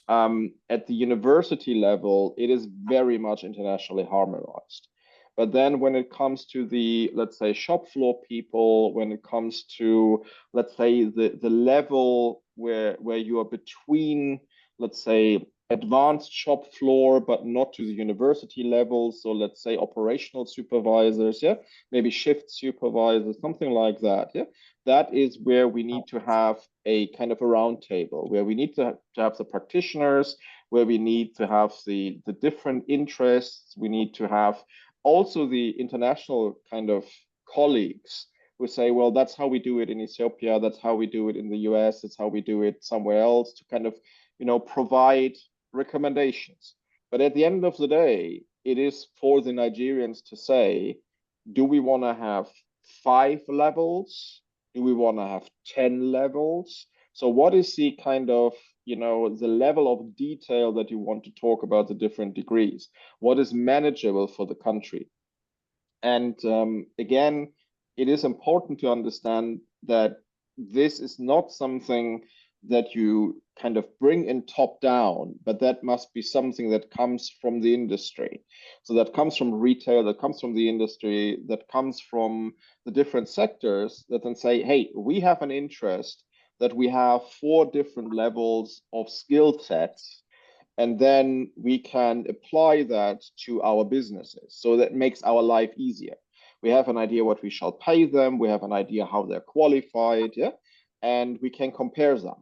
at the university level, it is very much internationally harmonized. But then when it comes to the, let's say, shop floor people, when it comes to, let's say, the level where you are between, let's say, advanced shop floor, but not to the university level. So let's say operational supervisors, yeah, maybe shift supervisors, something like that, yeah. That is where we need to have a kind of a round table, where we need to have the practitioners, where we need to have the different interests. We need to have also the international kind of colleagues who say, well, that's how we do it in Ethiopia, that's how we do it in the US, that's how we do it somewhere else, to kind of, you know, provide recommendations. But at the end of the day, it is for the Nigerians to say, do we want to have 5 levels? Do we want to have 10 levels? So what is the kind of, you know, the level of detail that you want to talk about the different degrees? What is manageable for the country? And again, it is important to understand that this is not something that you kind of bring in top down, but that must be something that comes from the industry. So that comes from retail, that comes from the industry, that comes from the different sectors that then say, hey, we have an interest that we have 4 different levels of skill sets, and then we can apply that to our businesses. So that makes our life easier. We have an idea what we shall pay them. We have an idea how they're qualified, yeah, and we can compare them.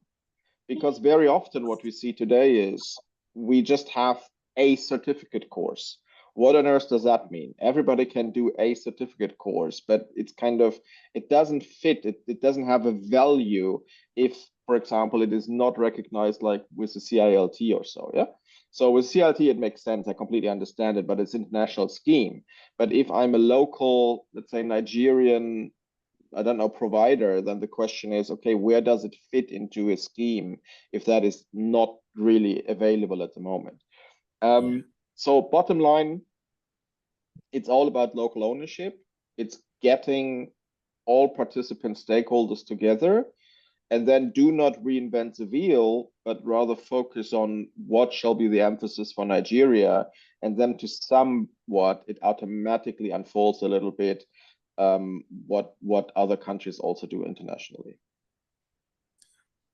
Because very often what we see today is we just have a certificate course. What on earth does that mean? Everybody can do a certificate course, but it's kind of, it doesn't fit. It doesn't have a value if, for example, it is not recognized like with the CILT or so, yeah? So with CILT, it makes sense. I completely understand it, but it's an international scheme. But if I'm a local, let's say Nigerian, I don't know, provider, then the question is, okay, where does it fit into a scheme if that is not really available at the moment? So bottom line, it's all about local ownership. It's getting all participant stakeholders together, and then do not reinvent the wheel, but rather focus on what shall be the emphasis for Nigeria, and then to somewhat, it automatically unfolds a little bit what other countries also do internationally.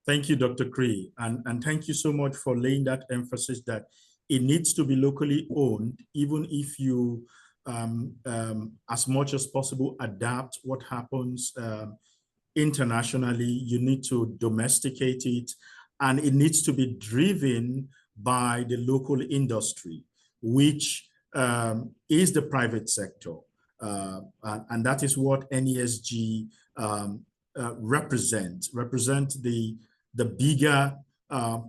Thank you, Dr. Cree, and thank you so much for laying that emphasis that it needs to be locally owned, even if you, as much as possible, adapt what happens internationally. You need to domesticate it, and it needs to be driven by the local industry, which is the private sector. And that is what NESG represent the bigger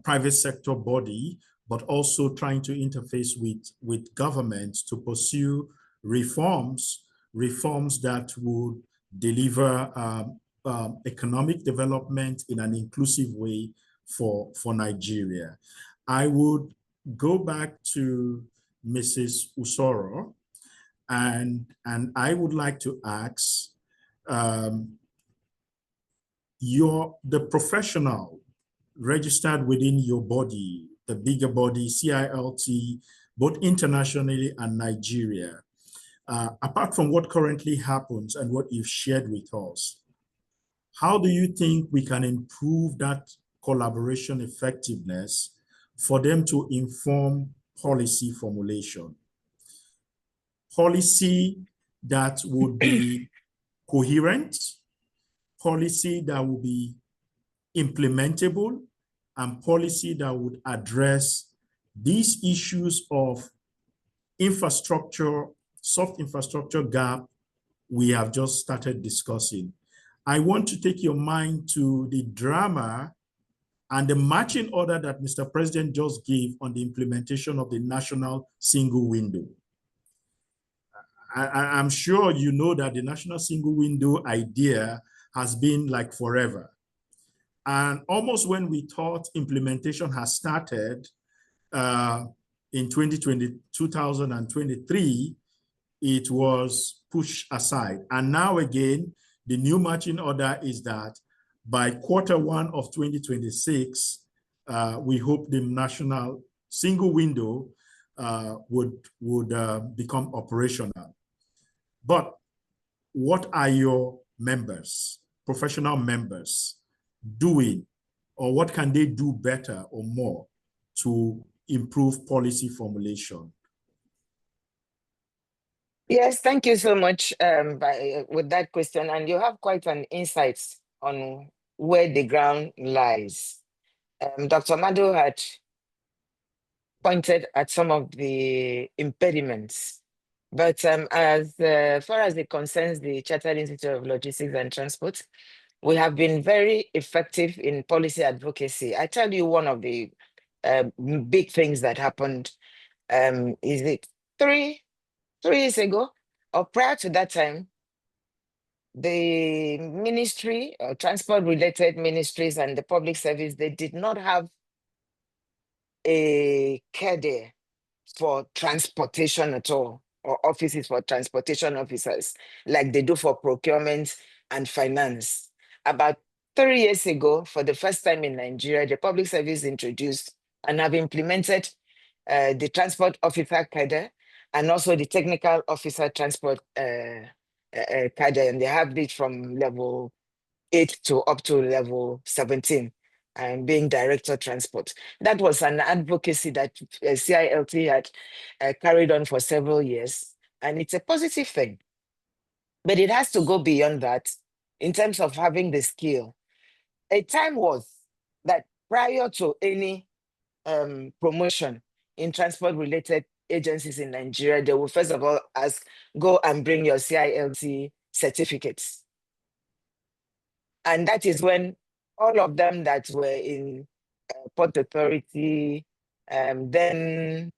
private sector body, but also trying to interface with governments to pursue reforms that would deliver economic development in an inclusive way for Nigeria. I would go back to Mrs. Usoro, and I would like to ask, the professional registered within your body, the bigger body, CILT, both internationally and Nigeria, apart from what currently happens and what you've shared with us, how do you think we can improve that collaboration effectiveness for them to inform policy formulation? Policy that would be coherent, policy that will be implementable, and policy that would address these issues of infrastructure, soft infrastructure gap we have just started discussing. I want to take your mind to the drama and the marching order that Mr. President just gave on the implementation of the national single window. I'm sure you know that the national single window idea has been like forever. And almost when we thought implementation has started, in 2023, it was pushed aside. And now again, the new marching order is that by Q1 of 2026, we hope the national single window would become operational. But what are your members, professional members, doing, or what can they do better or more to improve policy formulation? Yes, thank you so much with that question. And you have quite an insight on where the ground lies. Dr. Madu had pointed at some of the impediments, but as far as it concerns the Chartered Institute of Logistics and Transport, we have been very effective in policy advocacy. I tell you, one of the big things that happened is it 3 years ago, or prior to that time, the ministry, transport-related ministries and the public service, they did not have a cadre for transportation at all, or offices for transportation officers, like they do for procurement and finance. About 3 years ago, for the first time in Nigeria, the public service introduced and have implemented the transport officer cadre and also the technical officer transport cadre, and they have it from level 8 to up to level 17, and being director transport. That was an advocacy that CILT had carried on for several years, and it's a positive thing. But it has to go beyond that in terms of having the skill. A time was that prior to any promotion in transport-related agencies in Nigeria, they will first of all ask, go and bring your CILT certificates. And that is when all of them that were in Port Authority, then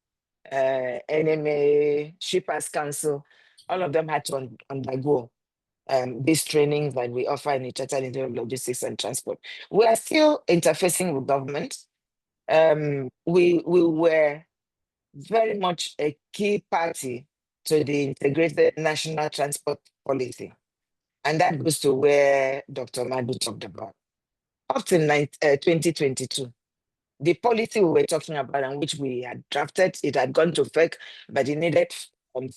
NMA, Shippers Council, all of them had to undergo these trainings that we offer in the Chartered Institute of Logistics and Transport. We are still interfacing with government. We were very much a key party to the integrated national transport policy. And that goes to where Dr. Madu talked about. Up to 2022, the policy we were talking about and which we had drafted, it had gone to FEC, but it needed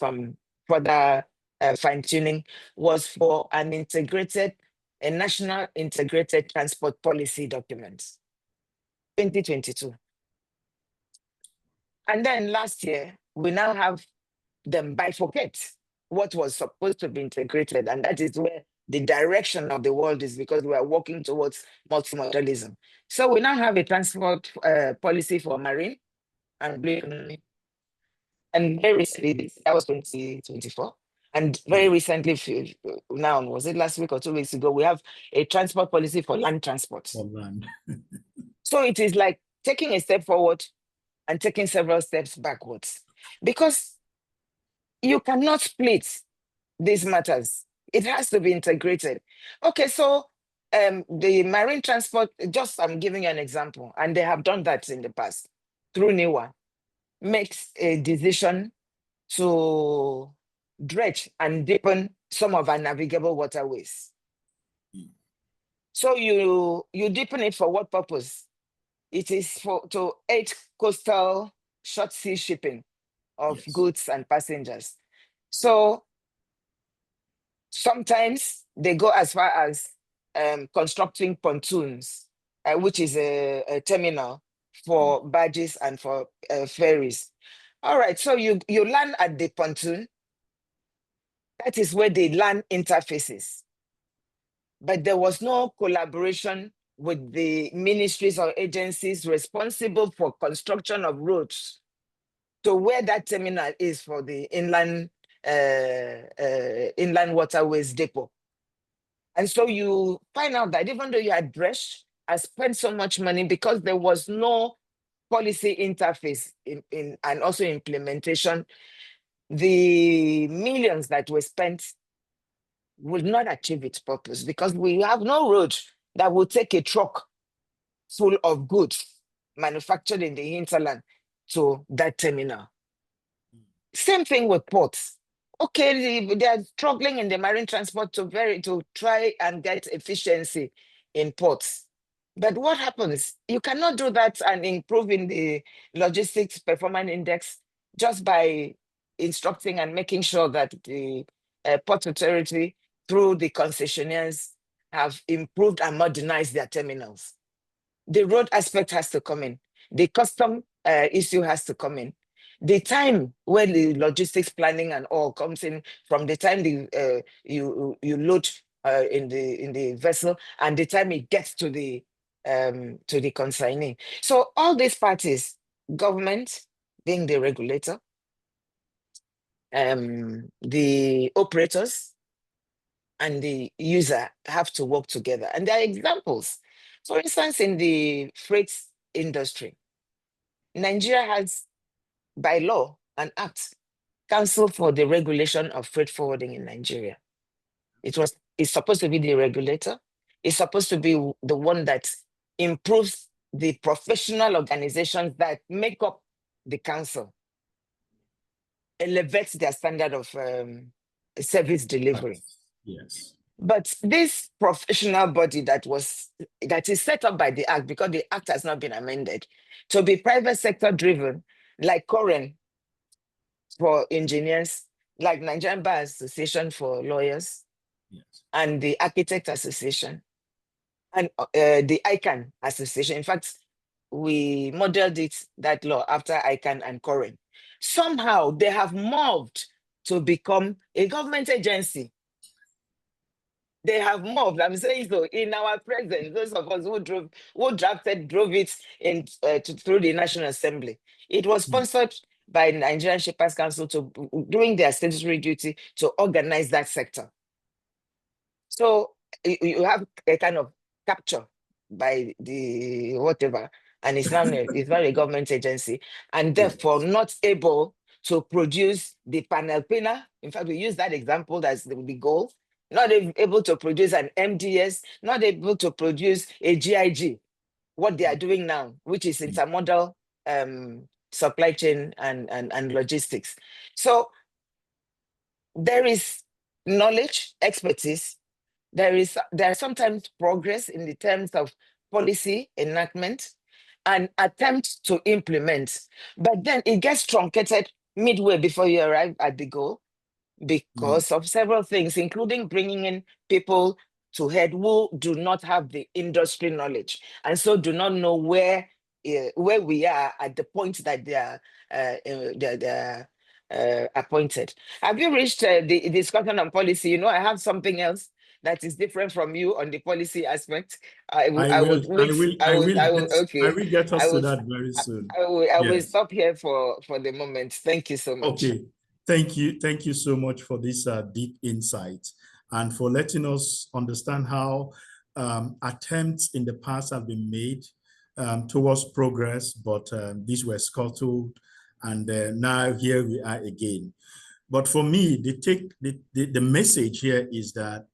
some further fine-tuning, was for a national integrated transport policy document, 2022. And then last year, we now have them bifurcate what was supposed to be integrated, and that is where the direction of the world is, because we are working towards multimodalism. So we now have a transport policy for marine and blue economy. And very recently, that was 2024. And very recently, now, was it last week or 2 weeks ago, we have a transport policy for land transport. For land. So it is like taking a step forward and taking several steps backwards, because you cannot split these matters. It has to be integrated. Okay, so the marine transport, just I'm giving you an example, and they have done that in the past through NIWA, makes a decision to dredge and deepen some of our navigable waterways. So you deepen it for what purpose? It is to aid coastal short sea shipping of goods and passengers. So sometimes they go as far as constructing pontoons, which is a terminal for barges and for ferries. All right, so you land at the pontoon. That is where the land interfaces. But there was no collaboration with the ministries or agencies responsible for construction of roads to where that terminal is for the inland waterways depot. And so you find out that even though you had dredged and spent so much money, because there was no policy interface and also implementation, the millions that were spent would not achieve its purpose, because we have no road that will take a truck full of goods manufactured in the hinterland to that terminal. Same thing with ports. Okay, they are struggling in the marine transport to try and get efficiency in ports. But what happens? You cannot do that and improve in the logistics performance index just by instructing and making sure that the port authority through the concessionaires have improved and modernized their terminals. The road aspect has to come in. The custom issue has to come in. The time when the logistics planning and all comes in, from the time you load in the vessel and the time it gets to the consignee. So all these parties, government being the regulator, the operators and the user have to work together. And there are examples. For instance, in the freight industry, Nigeria has, by law, an act, Council for the Regulation of Freight Forwarding in Nigeria. It's supposed to be the regulator. It's supposed to be the one that improves the professional organizations that make up the council, elevates their standard of service delivery. Yes. But this professional body that is set up by the Act, because the Act has not been amended, to be private sector driven, like Coren for engineers, like Nigerian Bar Association for lawyers, Yes. and the Architect Association, and the ICANN Association. In fact, we modeled that law after ICANN and Coren. Somehow they have morphed to become a government agency. They have morphed. I'm saying so in our presence, those of us who drove it in through the National Assembly. It was sponsored by Nigerian Shippers Council doing their statutory duty to organize that sector. So you have a kind of capture by the whatever, and it's not a government agency, and therefore not able to produce the panel pinner. In fact, we use that example as the goal. Not able to produce an MDS, not able to produce a GIG, what they are doing now, which is intermodal supply chain and logistics. So there is knowledge, expertise. There is sometimes progress in the terms of policy enactment and attempt to implement, but then it gets truncated midway before you arrive at the goal because of several things, including bringing in people to head who do not have the industry knowledge and so do not know where we are at the point that they are appointed. Have you reached the discussion on policy? You know, I have something else that is different from you on the policy aspect. I will get us to that very soon. I will stop here for the moment. Thank you so much. Okay, thank you so much for this deep insight and for letting us understand how attempts in the past have been made towards progress, but these were scuttled, and now here we are again. But for me, the message here is that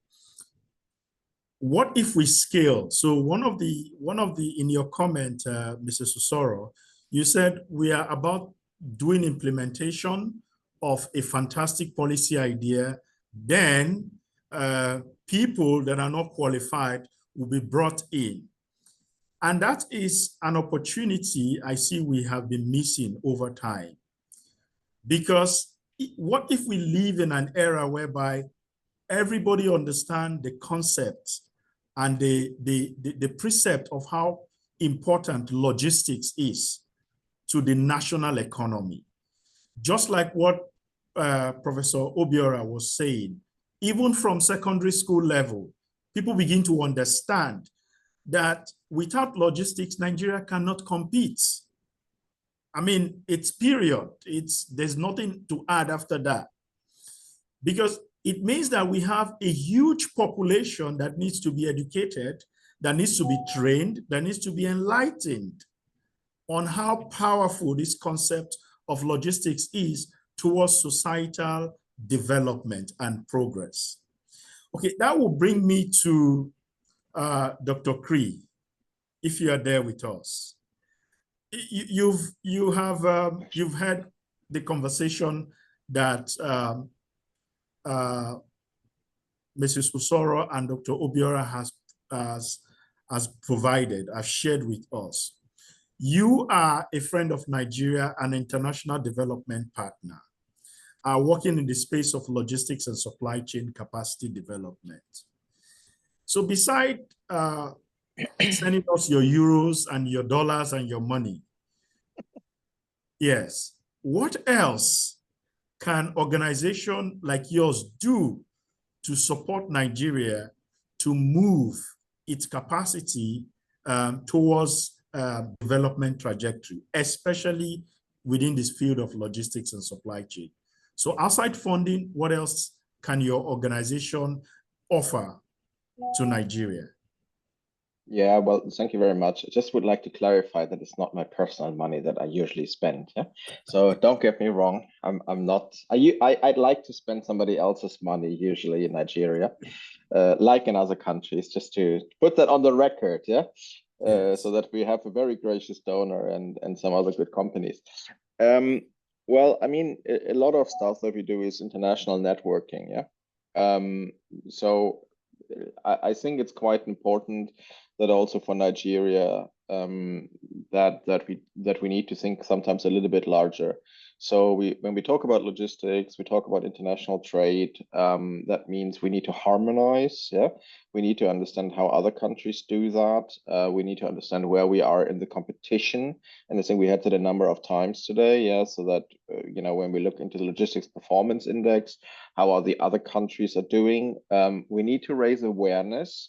what if we scale? So one of the in your comment, Mr. Susoro, you said we are about doing implementation of a fantastic policy idea. Then people that are not qualified will be brought in. And that is an opportunity I see we have been missing over time. Because what if we live in an era whereby everybody understands the concept and the precept of how important logistics is to the national economy? Just like what Professor Obiora was saying, even from secondary school level, people begin to understand that without logistics, Nigeria cannot compete. I mean, it's period. There's nothing to add after that. Because it means that we have a huge population that needs to be educated, that needs to be trained, that needs to be enlightened on how powerful this concept of logistics is towards societal development and progress. Okay, that will bring me to Dr. Cree, if you are there with us. you've had the conversation that Mrs. Usoro and Dr. Obiora has provided, has shared with us. You are a friend of Nigeria, an international development partner, working in the space of logistics and supply chain capacity development. So beside sending us your euros and your dollars and your money, yes, what else can organization like yours do to support Nigeria to move its capacity towards development trajectory, especially within this field of logistics and supply chain? So outside funding, what else can your organization offer to Nigeria? Yeah, well, thank you very much. I just would like to clarify that it's not my personal money that I usually spend. Yeah, so don't get me wrong. I'm not. I'd like to spend somebody else's money usually in Nigeria, like in other countries, just to put that on the record. Yeah, Yes. so that we have a very gracious donor and some other good companies. Well, I mean, a lot of stuff that we do is international networking. Yeah, so I think it's quite important that also for Nigeria that we need to think sometimes a little bit larger. So when we talk about logistics, we talk about international trade. That means we need to harmonize. Yeah, we need to understand how other countries do that. We need to understand where we are in the competition, and I think we had that a number of times today. Yeah, so that when we look into the logistics performance index, how are the other countries are doing? We need to raise awareness.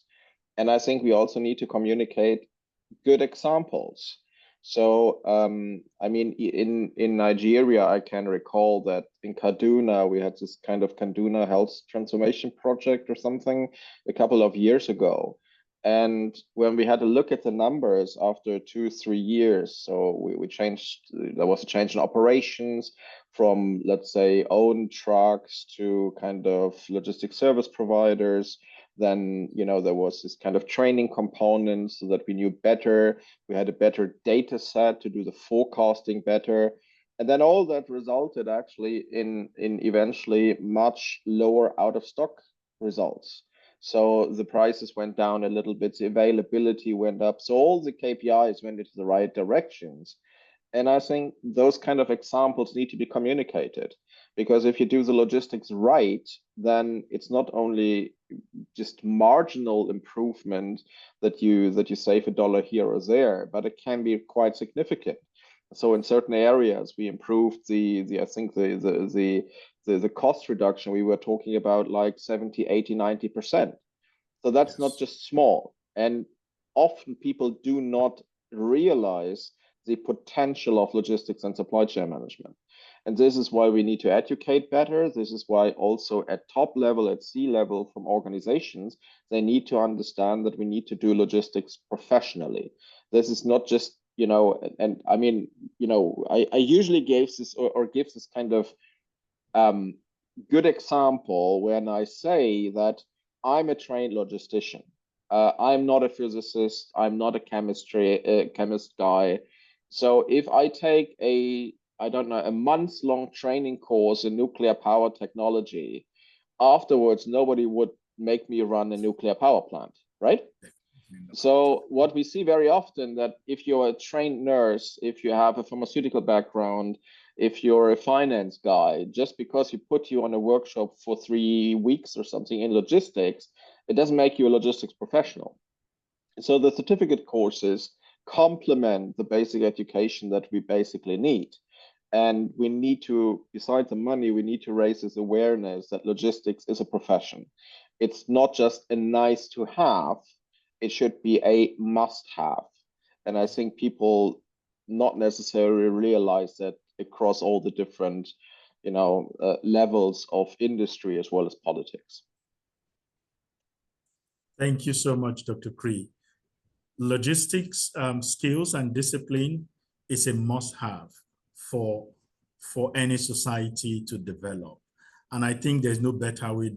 And I think we also need to communicate good examples. So, I mean, in Nigeria, I can recall that in Kaduna, we had this kind of Kaduna Health Transformation Project or something a couple of years ago. And when we had to look at the numbers after 2-3 years, so we changed, there was a change in operations from, let's say, own trucks to kind of logistic service providers. Then, there was this kind of training component so that we knew better. We had a better data set to do the forecasting better. And then all that resulted actually in eventually much lower out of stock results. So the prices went down a little bit, the availability went up. So all the KPIs went into the right directions. And I think those kind of examples need to be communicated, because if you do the logistics right, then it's not only just marginal improvement that you save $1 here or there, but it can be quite significant. So in certain areas, we improved I think the cost reduction. We were talking about like 70, 80, 90%. So that's not just small. And often people do not realize the potential of logistics and supply chain management. And this is why we need to educate better. This is why also at top level, at C-level from organizations, they need to understand that we need to do logistics professionally. This is not just, and I mean, I usually give this or give this kind of good example when I say that I'm a trained logistician. I'm not a physicist. I'm not a chemist guy. So if I take a month-long training course in nuclear power technology, afterwards, nobody would make me run a nuclear power plant, right? So what we see very often that if you're a trained nurse, if you have a pharmaceutical background, if you're a finance guy, just because you put you on a workshop for 3 weeks or something in logistics, it doesn't make you a logistics professional. So the certificate courses complement the basic education that we basically need. And we need to, besides the money, we need to raise this awareness that logistics is a profession. It's not just a nice to have, it should be a must have. And I think people not necessarily realize that across all the different, levels of industry as well as politics. Thank you so much, Dr. Cree. Logistics skills and discipline is a must-have for any society to develop, and I think there's no better way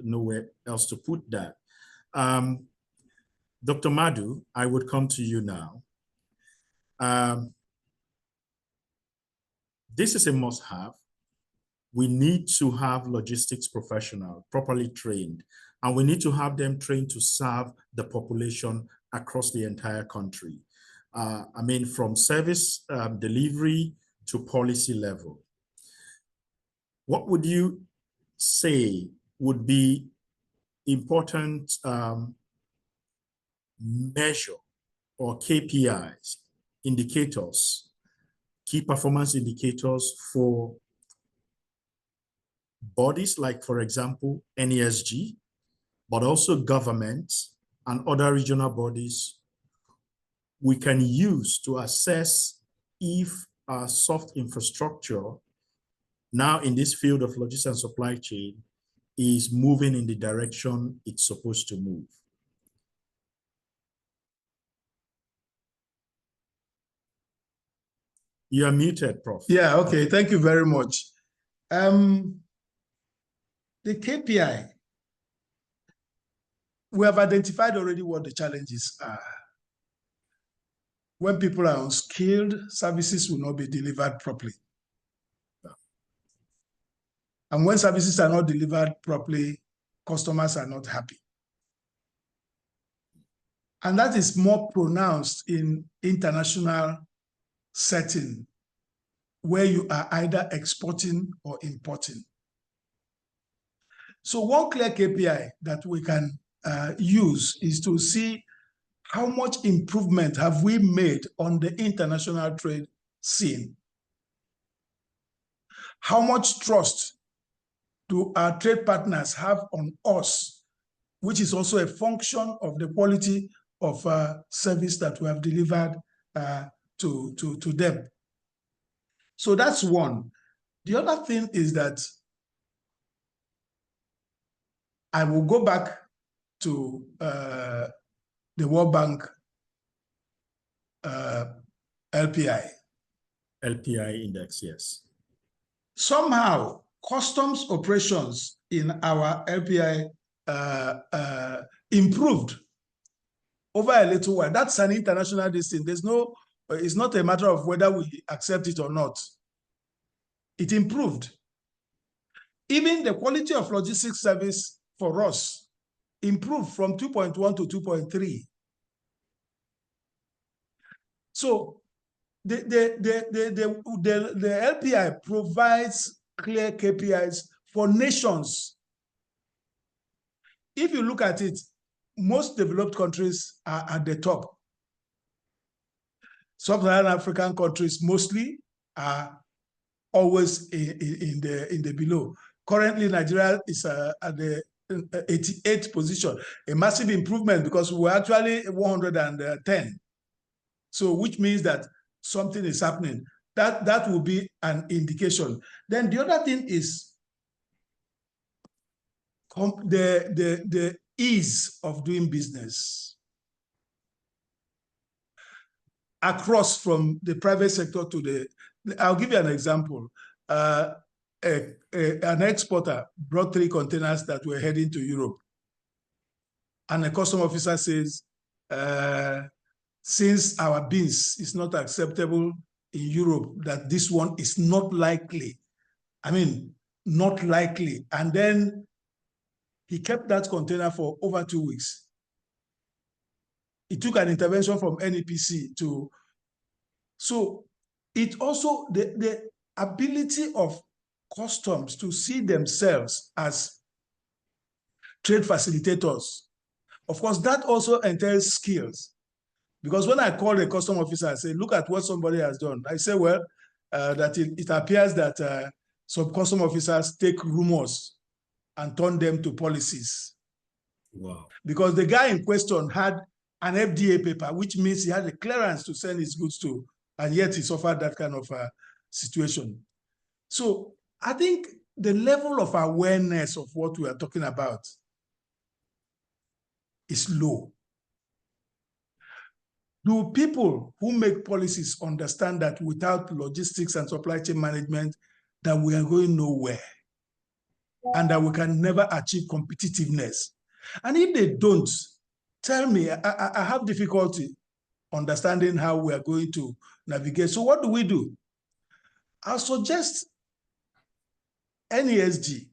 nowhere else to put that. Dr. Madu, I would come to you now. This is a must-have. We need to have logistics professionals properly trained, and we need to have them trained to serve the population across the entire country. I mean, from service delivery to policy level. What would you say would be important measure or KPIs, indicators, key performance indicators for bodies like, for example, NESG, but also governments and other regional bodies we can use to assess if our soft infrastructure now in this field of logistics and supply chain is moving in the direction it's supposed to move? You are muted, Prof. Yeah, okay. Thank you very much. The KPI, we have identified already what the challenges are. When people are unskilled, services will not be delivered properly. And when services are not delivered properly, customers are not happy. And that is more pronounced in international setting, where you are either exporting or importing. So one clear KPI that we can use is to see how much improvement have we made on the international trade scene. How much trust do our trade partners have on us, which is also a function of the quality of service that we have delivered to them. So that's one. The other thing is that I will go back to the World Bank LPI. LPI index, yes. Somehow, customs operations in our LPI improved over a little while. That's an international distance. There's no, it's not a matter of whether we accept it or not. It improved. Even the quality of logistics service for us improved from 2.1 to 2.3. So the LPI provides clear KPIs for nations. If you look at it, most developed countries are at the top. Sub-Saharan African countries mostly are always in the below. Currently, Nigeria is at the 88th position, a massive improvement because we're actually 110. So, which means that something is happening. That will be an indication. Then the other thing is the ease of doing business across from the private sector to the, I'll give you an example. An exporter brought 3 containers that were heading to Europe. And a custom officer says, since our beans is not acceptable in Europe, that this one is not likely. I mean, not likely. And then he kept that container for over 2 weeks. It took an intervention from NEPC to, so it also, the ability of customs to see themselves as trade facilitators. Of course, that also entails skills. Because when I call a custom officer, I say, look at what somebody has done. I say, well, that it appears that some custom officers take rumors and turn them to policies. Wow. Because the guy in question had an FDA paper, which means he had a clearance to send his goods to, and yet he suffered that kind of situation. So I think the level of awareness of what we are talking about is low. Do people who make policies understand that without logistics and supply chain management, that we are going nowhere and that we can never achieve competitiveness? And if they don't, tell me, I have difficulty understanding how we are going to navigate. So what do? I'll suggest NESG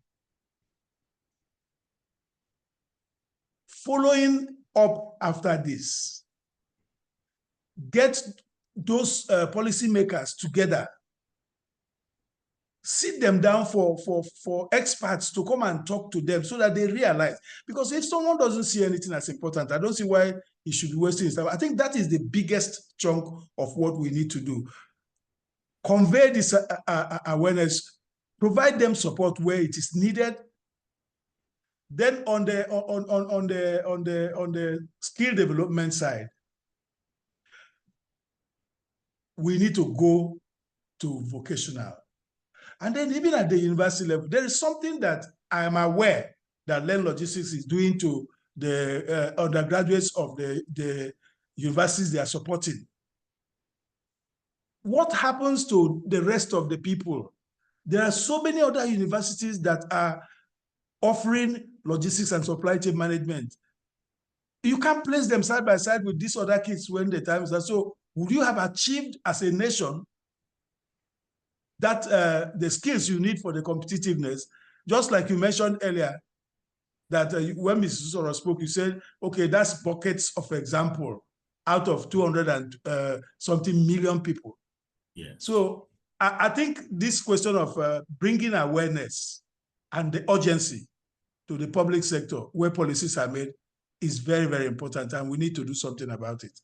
following up after this. Get those policymakers together, sit them down for experts to come and talk to them so that they realize. Because if someone doesn't see anything as important, I don't see why he should be wasting his time. I think that is the biggest chunk of what we need to do. Convey this awareness, provide them support where it is needed. Then on the skill development side, we need to go to vocational. And then even at the university level, there is something that I am aware that Learn Logistics is doing to the undergraduates of the universities they are supporting. What happens to the rest of the people? There are so many other universities that are offering logistics and supply chain management. You can't place them side by side with these other kids when the time is there. So would you have achieved as a nation that the skills you need for the competitiveness, just like you mentioned earlier, that when Mrs. Usoro spoke, you said, okay, that's buckets of example out of 200 and something million people. Yeah. So I think this question of bringing awareness and the urgency to the public sector where policies are made is very, very important, and we need to do something about it.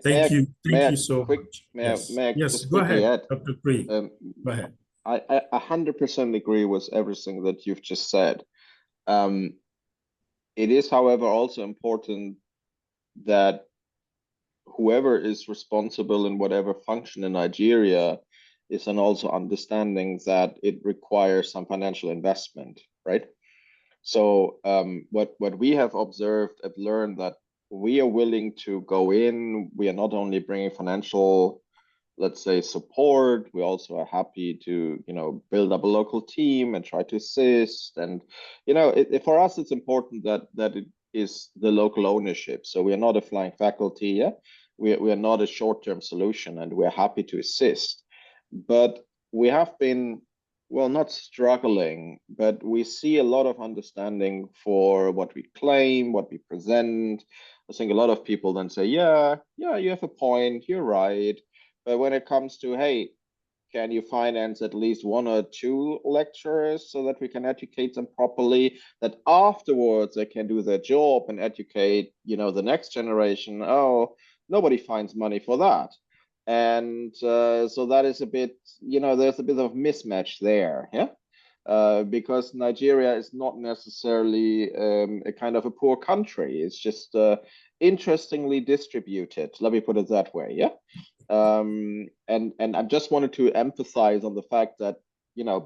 Thank you so much. May I just go quickly ahead, add? Dr. Cree. Go ahead. I 100% agree with everything that you've just said. It is, however, also important that whoever is responsible in whatever function in Nigeria is then also understanding that it requires some financial investment, right? So what we have observed and learned that we are willing to go in. We are not only bringing financial, let's say, support. We also are happy to, build up a local team and try to assist. And, for us, it's important that it is the local ownership. So we are not a flying faculty. Yeah, we are not a short-term solution, and we're happy to assist. But we have been, well, not struggling, but we see a lot of understanding for what we claim, what we present. I think a lot of people then say, yeah, you have a point, you're right. But when it comes to, hey, can you finance at least 1 or 2 lecturers so that we can educate them properly, that afterwards they can do their job and educate, the next generation? Oh, nobody finds money for that. And so that is a bit, there's a bit of mismatch there, yeah? Because Nigeria is not necessarily a kind of a poor country. It's just interestingly distributed. Let me put it that way, yeah? And I just wanted to emphasize on the fact that,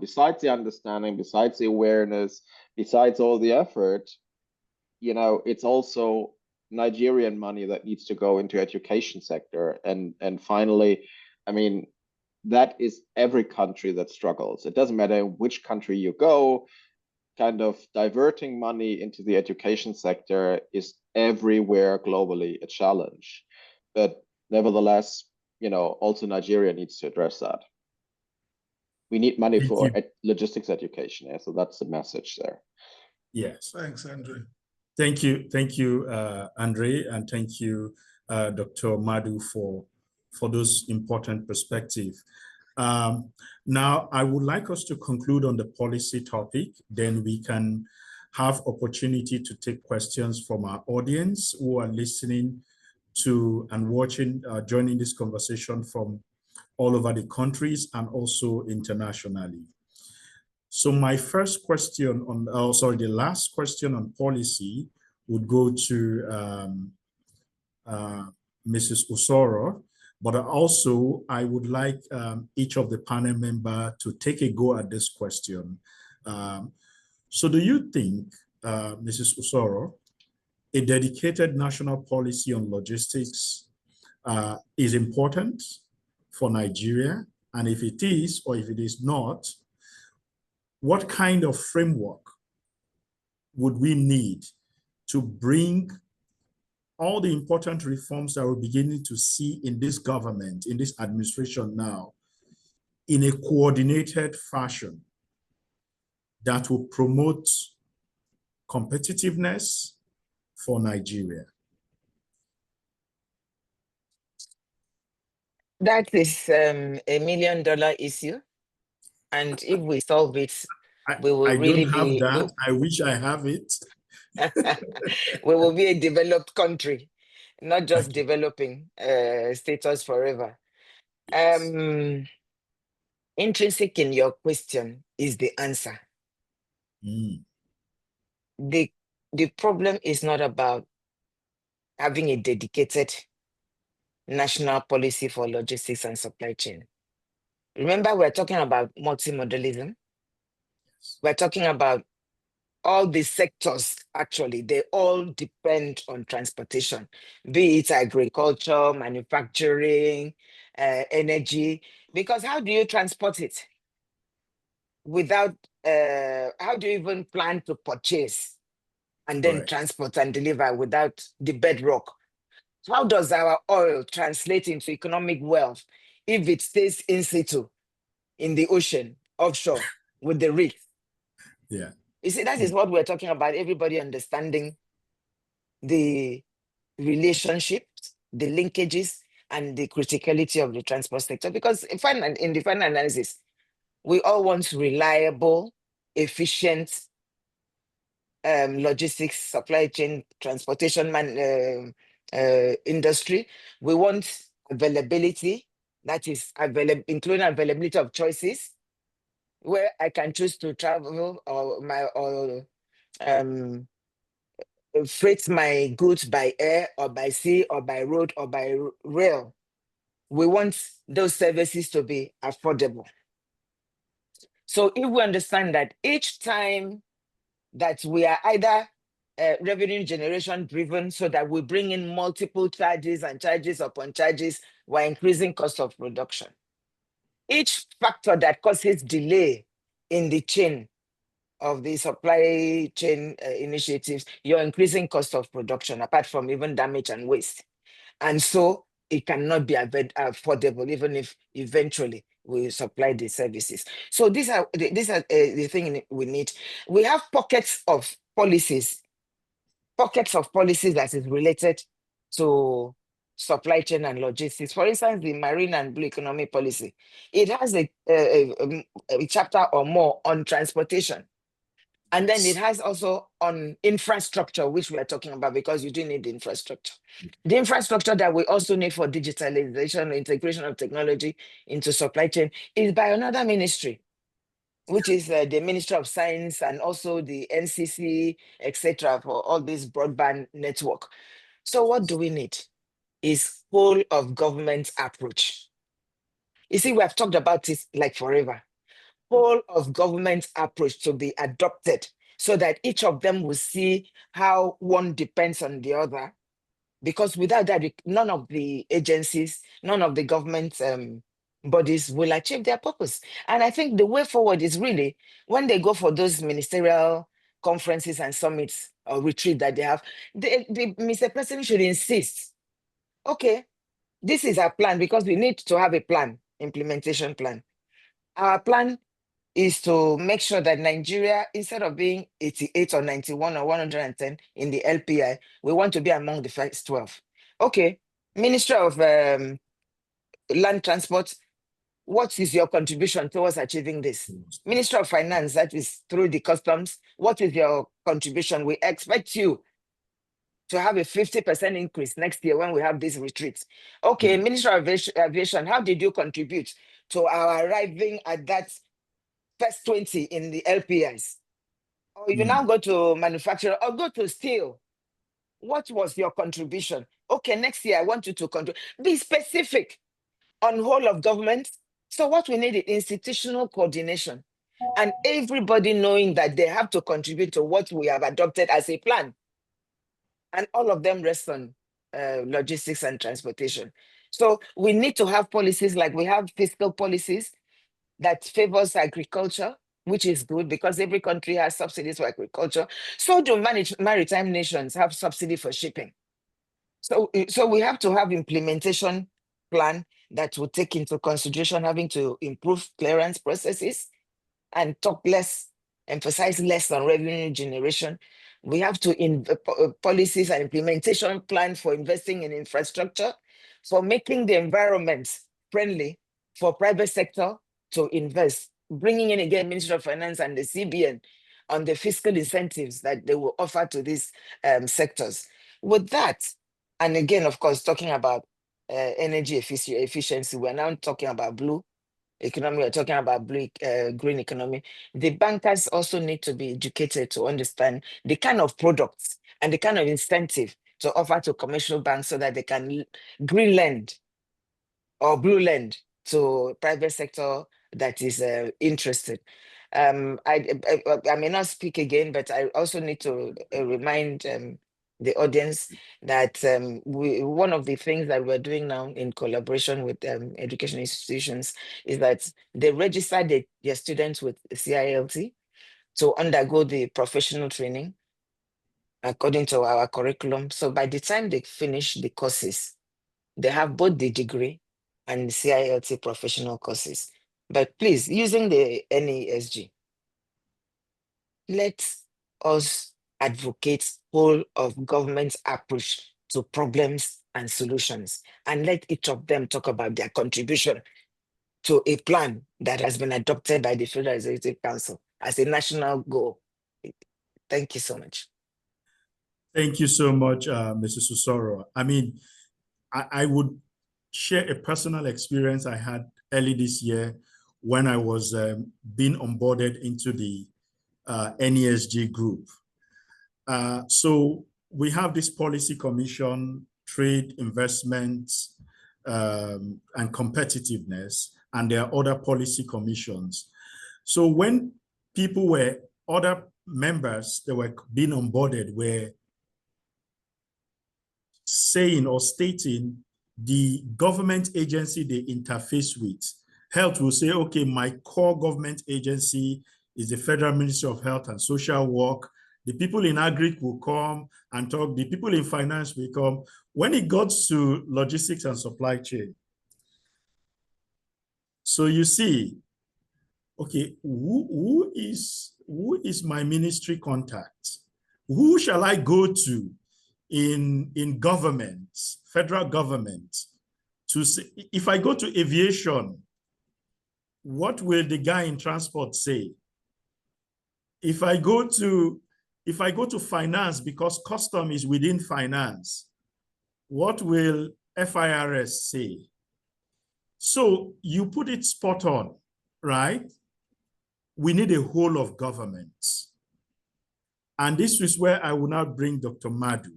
besides the understanding, besides the awareness, besides all the effort, it's also Nigerian money that needs to go into education sector. And finally, I mean, that is every country that struggles. It doesn't matter which country you go, kind of diverting money into the education sector is everywhere globally a challenge. But nevertheless, also Nigeria needs to address that. We need money for logistics education. Yeah? So that's the message there. Yes. Thanks, Andre. Thank you, Andre, and thank you, Dr. Madu, for those important perspectives. Now, I would like us to conclude on the policy topic. Then we can have opportunity to take questions from our audience who are listening to and watching, joining this conversation from all over the countries and also internationally. So my first question the last question on policy would go to Mrs. Usoro, but also I would like each of the panel members to take a go at this question. So do you think, Mrs. Usoro, a dedicated national policy on logistics is important for Nigeria? And if it is, or if it is not, what kind of framework would we need to bring all the important reforms that we're beginning to see in this government, in this administration now, in a coordinated fashion that will promote competitiveness for Nigeria? That is a $1 million issue. And if we solve it, we will I really don't have be, that. I wish I have it. we will be a developed country, not just developing status forever. Intrinsic in your question is the answer. The problem is not about having a dedicated national policy for logistics and supply chain. Remember, we're talking about multimodalism. We're talking about all the sectors, actually, they all depend on transportation, be it agriculture, manufacturing, energy, because how do you transport it without, how do you even plan to purchase and then transport and deliver without the bedrock? How does our oil translate into economic wealth if it stays in situ in the ocean, offshore, with the rig? Yeah. You see, that is what we're talking about, everybody understanding the relationships, the linkages, and the criticality of the transport sector. Because in the final analysis, we all want reliable, efficient logistics, supply chain, transportation industry. We want availability, that is including availability of choices, where I can choose to travel or freight my goods by air or by sea or by road or by rail. We want those services to be affordable. So if we understand that each time that we are either revenue generation driven, so that we bring in multiple charges and charges upon charges, we're increasing cost of production. Each factor that causes delay in the chain of the supply chain initiatives, you're increasing cost of production, apart from even damage and waste. And so it cannot be affordable, even if eventually we supply the services. So these are the thing we need. We have pockets of policies that is related to supply chain and logistics. For instance, the marine and blue economy policy, it has a chapter or more on transportation. And then it has also on infrastructure, which we are talking about, because you do need the infrastructure. The infrastructure that we also need for digitalization, integration of technology into supply chain is by another ministry, which is the Ministry of Science, and also the NCC, etc., for all this broadband network. So what do we need is whole of government approach. You see, we have talked about this like forever. Whole of government approach to be adopted, so that each of them will see how one depends on the other. Because without that, none of the agencies, none of the government bodies will achieve their purpose. And I think the way forward is really when they go for those ministerial conferences and summits or retreat that they have, Mr. President should insist, okay, this is our plan, because we need to have a plan, implementation plan. Our plan is to make sure that Nigeria, instead of being 88 or 91 or 110 in the LPI, we want to be among the first 12. Okay, Ministry of Land Transport, what is your contribution towards achieving this? Ministry of Finance, that is through the customs, what is your contribution? We expect you to have a 50% increase next year when we have these retreats. Okay, Ministry of Aviation, how did you contribute to our arriving at that first 20 in the LPIs? Or you now go to manufacturer or go to steel. What was your contribution? Okay, next year I want you to contribute. Be specific on whole of government. So what we need is institutional coordination, and everybody knowing that they have to contribute to what we have adopted as a plan. And all of them rest on logistics and transportation. So we need to have policies, like we have fiscal policies that favors agriculture, which is good because every country has subsidies for agriculture. So do maritime nations have subsidy for shipping. So we have to have implementation plan that will take into consideration having to improve clearance processes and emphasize less on revenue generation. We have to policies and implementation plan for investing in infrastructure, for making the environment friendly for private sector to invest, bringing in again Ministry of Finance and the CBN on the fiscal incentives that they will offer to these sectors. With that, and again, of course, talking about energy efficiency, we're now talking about blue economy, we're talking about green economy. The bankers also need to be educated to understand the kind of products and the kind of incentive to offer to commercial banks so that they can green lend or blue lend to private sector that is interested. I may not speak again, but I also need to remind the audience that one of the things that we're doing now in collaboration with education institutions is that they register their students with CILT to undergo the professional training according to our curriculum. So by the time they finish the courses, they have both the degree and the CILT professional courses. But please, using the NESG, let us advocate whole of government's approach to problems and solutions, and let each of them talk about their contribution to a plan that has been adopted by the Federal Executive Council as a national goal. Thank you so much. Thank you so much, Mrs. Usoro. I mean, I would share a personal experience I had early this year when I was being onboarded into the NESG group. So we have this policy commission, trade, investments, and competitiveness, and there are other policy commissions. So when other members that were being onboarded were saying or stating the government agency they interface with. Health will say, okay, my core government agency is the Federal Ministry of Health and Social Work. The people in agric will come and talk. The people in finance will come. When it got to logistics and supply chain, so you see, okay, who is my ministry contact? Who shall I go to in government, federal government, to say, if I go to aviation, what will the guy in transport say? If I go to finance, because custom is within finance, what will FIRS say? So you put it spot on, right? We need a whole of government. And this is where I will now bring Dr. Madu.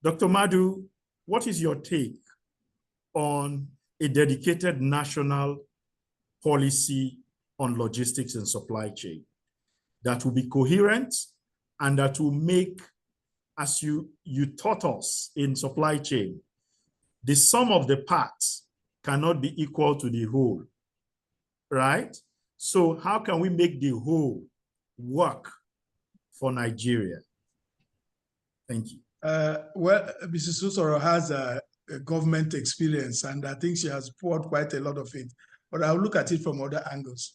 Dr. Madu, what is your take on a dedicated national policy on logistics and supply chain that will be coherent and that will make, as you taught us in supply chain, the sum of the parts cannot be equal to the whole, right? So how can we make the whole work for Nigeria? Thank you. Well, Mrs. Usoro has a government experience, and I think she has poured quite a lot of it, but I'll look at it from other angles.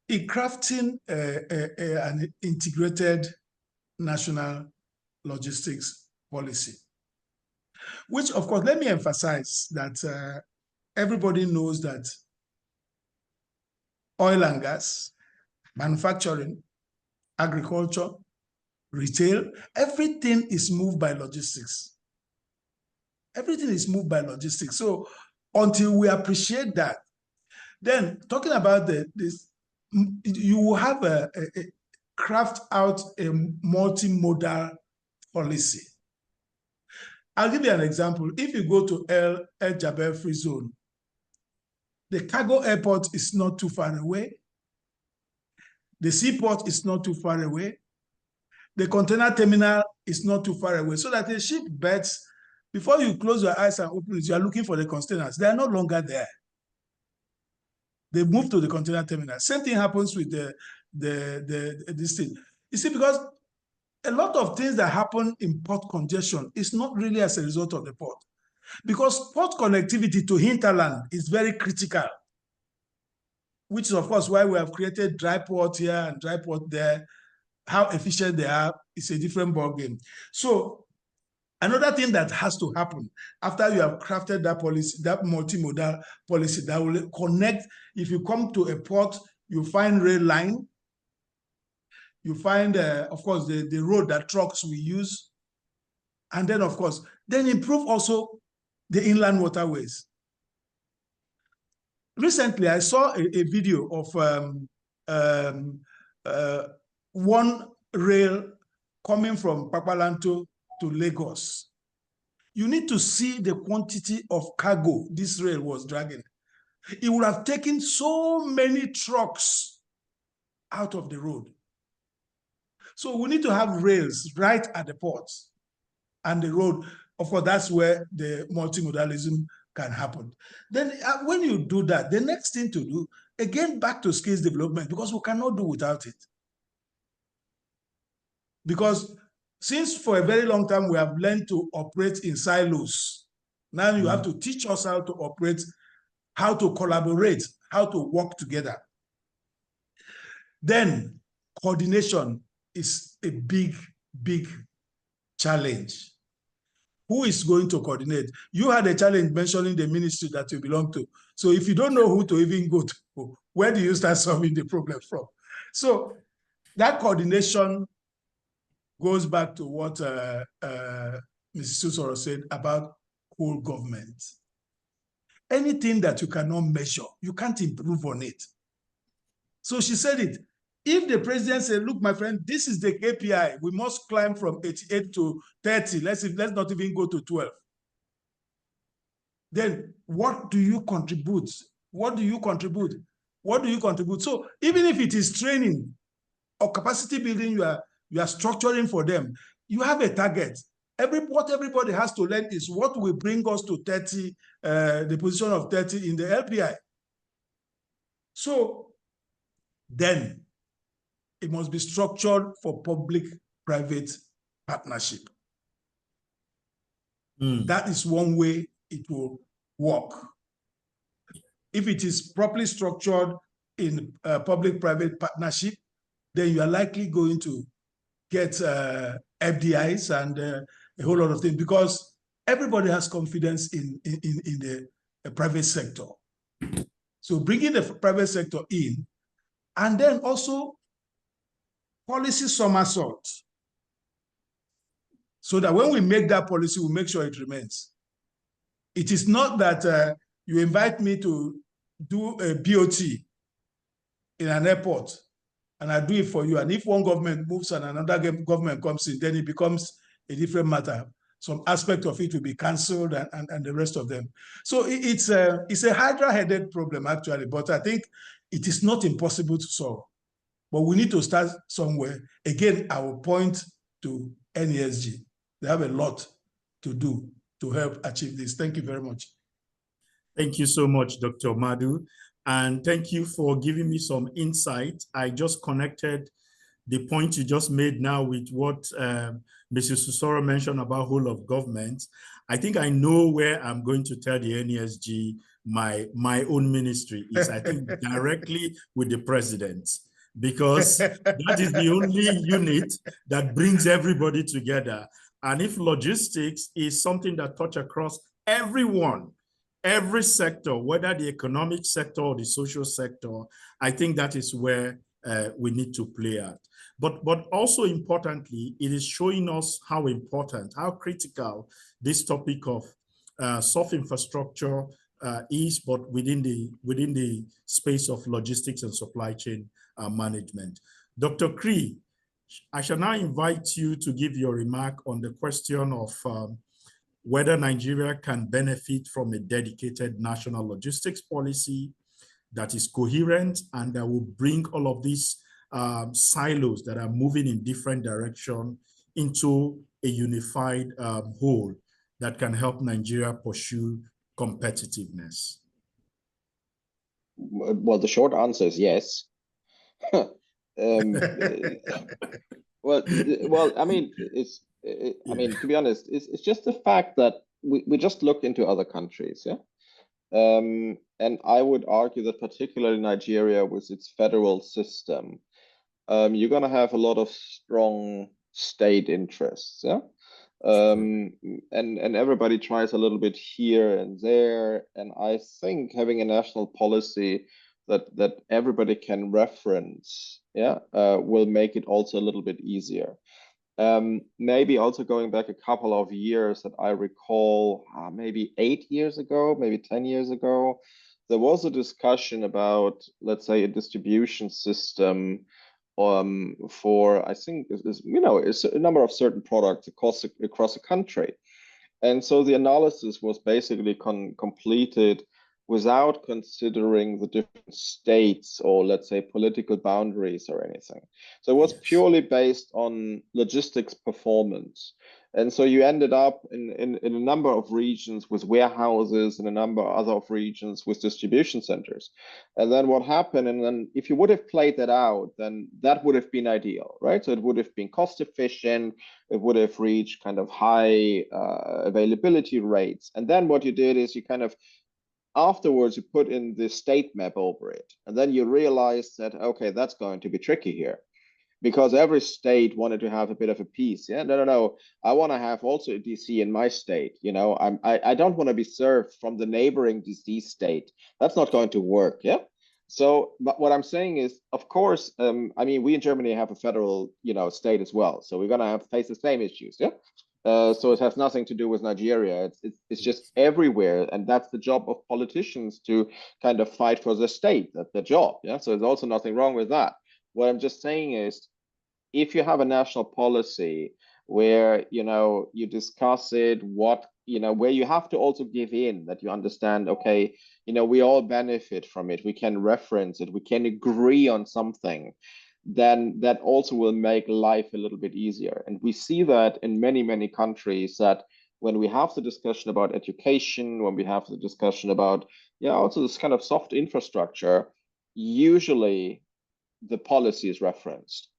In crafting an integrated national logistics policy, which, of course, let me emphasize that everybody knows that oil and gas, manufacturing, agriculture, retail, everything is moved by logistics. Everything is moved by logistics. So until we appreciate that, then talking about this, you will have a craft out a multimodal policy. I'll give you an example. If you go to El Jabel Free Zone, the cargo airport is not too far away. The seaport is not too far away. The container terminal is not too far away. So that the ship berths, before you close your eyes and open it, you are looking for the containers. They are no longer there. They move to the container terminal. Same thing happens with this thing. You see, because a lot of things that happen in port congestion is not really as a result of the port, because port connectivity to hinterland is very critical, which is of course why we have created dry port here and dry port there. How efficient they are is a different ballgame. So another thing that has to happen after you have crafted that policy, that multimodal policy that will connect, if you come to a port, you find rail line, you find, of course, the road that trucks will use, and then, of course, then improve also the inland waterways. Recently, I saw a video of one rail coming from Papalanto to Lagos. You need to see the quantity of cargo this rail was dragging. It would have taken so many trucks out of the road. So we need to have rails right at the ports and the road. Of course, that's where the multimodalism can happen. Then when you do that, the next thing to do, again, back to skills development, because we cannot do without it. Because since for a very long time, we have learned to operate in silos. Now you have to teach us how to operate, how to collaborate, how to work together. Then coordination is a big, big challenge. Who is going to coordinate? You had a challenge mentioning the ministry that you belong to. So if you don't know who to even go to, where do you start solving the problem from? So that coordination goes back to what Mrs. Susoro said about whole government. Anything that you cannot measure, you can't improve on it. So she said it. If the president said, look, my friend, this is the KPI, we must climb from 88 to 30, let's not even go to 12. Then what do you contribute? What do you contribute? What do you contribute? So even if it is training or capacity building you are structuring for them, you have a target. What everybody has to learn is what will bring us to 30, the position of 30 in the LPI. So then it must be structured for public-private partnership. That is one way it will work. If it is properly structured in public-private partnership, then you are likely going to get FDIs and a whole lot of things, because everybody has confidence in the private sector. So bringing the private sector in, and then also policy somersault, so that when we make that policy, we make sure it remains. It is not that you invite me to do a BOT in an airport, and I do it for you. And if one government moves and another government comes in, then it becomes a different matter. Some aspect of it will be canceled and the rest of them. So it's a hydra-headed problem, actually, but I think it is not impossible to solve. But we need to start somewhere. Again, I will point to NESG. They have a lot to do to help achieve this. Thank you very much. Thank you so much, Dr. Madu. And thank you for giving me some insight. I just connected the point you just made now with what Mrs. Susoro mentioned about whole of government. I think I know where I'm going to tell the NESG my own ministry is, I think, directly with the president, because that is the only unit that brings everybody together. And if logistics is something that touch across everyone, every sector, whether the economic sector or the social sector, I think that is where we need to play at. But also importantly, it is showing us how important, how critical this topic of soft infrastructure is, but within the space of logistics and supply chain management. Dr. Cree, I shall now invite you to give your remark on the question of whether Nigeria can benefit from a dedicated national logistics policy that is coherent and that will bring all of these silos that are moving in different directions into a unified whole that can help Nigeria pursue competitiveness. Well, the short answer is yes. Well, I mean, I mean, to be honest, it's just the fact that we just look into other countries, yeah. And I would argue that particularly Nigeria with its federal system, you're going to have a lot of strong state interests, yeah. And everybody tries a little bit here and there, and I think having a national policy that everybody can reference, yeah, will make it also a little bit easier. Maybe also going back a couple of years that I recall, maybe 8 years ago, maybe 10 years ago, there was a discussion about, let's say, a distribution system for, I think, it's a number of certain products across the country. And so the analysis was basically completed without considering the different states or, let's say, political boundaries or anything. So it was purely based on logistics performance. And so you ended up in a number of regions with warehouses and a number of other regions with distribution centers. And then what happened, and then if you would have played that out, then that would have been ideal, right? So it would have been cost efficient, it would have reached kind of high availability rates. And then what you did is you kind of, afterwards, you put in the state map over it. And then you realize that, okay, that's going to be tricky here, because every state wanted to have a bit of a piece. Yeah, no. I want to have also a DC in my state. You know, I don't want to be served from the neighboring DC state. That's not going to work. Yeah. So, but what I'm saying is, of course, I mean, we in Germany have a federal, state as well. So we're going to face the same issues. Yeah. So it has nothing to do with Nigeria. It's just everywhere, and that's the job of politicians to kind of fight for the state. That's their job. Yeah. So there's also nothing wrong with that. What I'm just saying is, if you have a national policy where you discuss it, where you have to also give in that you understand, okay, we all benefit from it, we can reference it, we can agree on something, then that also will make life a little bit easier. And we see that in many countries, that when we have the discussion about education, when we have the discussion about also this kind of soft infrastructure, usually the policy is referenced.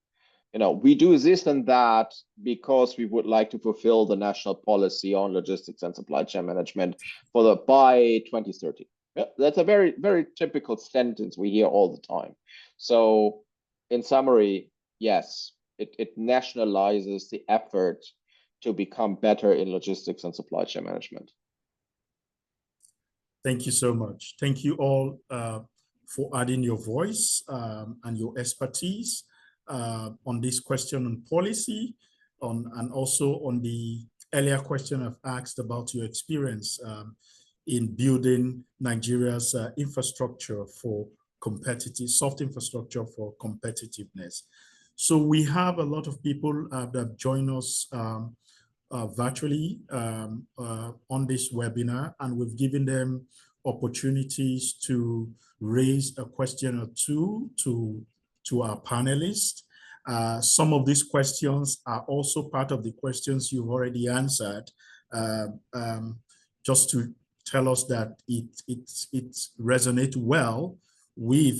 We do this and that because we would like to fulfill the national policy on logistics and supply chain management by 2030. Yeah, that's a very, very typical sentence we hear all the time. So in summary, yes, it nationalizes the effort to become better in logistics and supply chain management. Thank you so much. Thank you all for adding your voice and your expertise on this question on policy, and also on the earlier question I've asked about your experience in building Nigeria's infrastructure for soft infrastructure for competitiveness. So we have a lot of people that join us virtually on this webinar, and we've given them opportunities to raise a question or two to our panelists. Some of these questions are also part of the questions you've already answered, just to tell us that it resonates well with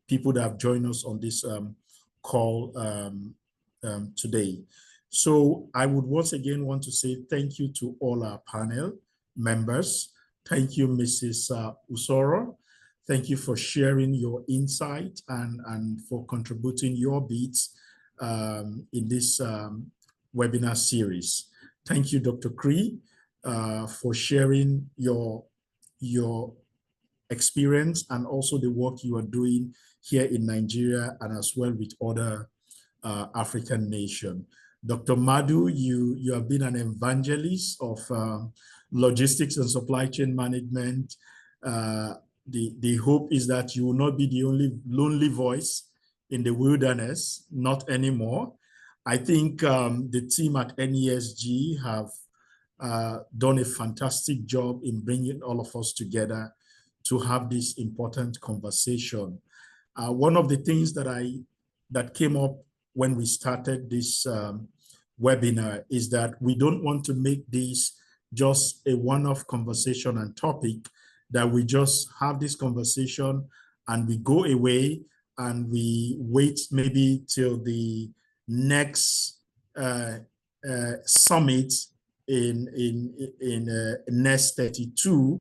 people that have joined us on this call today. So I would once again want to say thank you to all our panel members. Thank you, Mrs. Usoro. Thank you for sharing your insight and for contributing your beats in this webinar series. Thank you, Dr. Cree, for sharing your experience and also the work you are doing here in Nigeria and as well with other African nations. Dr. Madu, you have been an evangelist of logistics and supply chain management. The hope is that you will not be the only lonely voice in the wilderness, not anymore. I think the team at NESG have done a fantastic job in bringing all of us together to have this important conversation. One of the things that came up when we started this webinar is that we don't want to make this just a one-off conversation and topic, that we just have this conversation and we go away and we wait maybe till the next summit in NEST 32,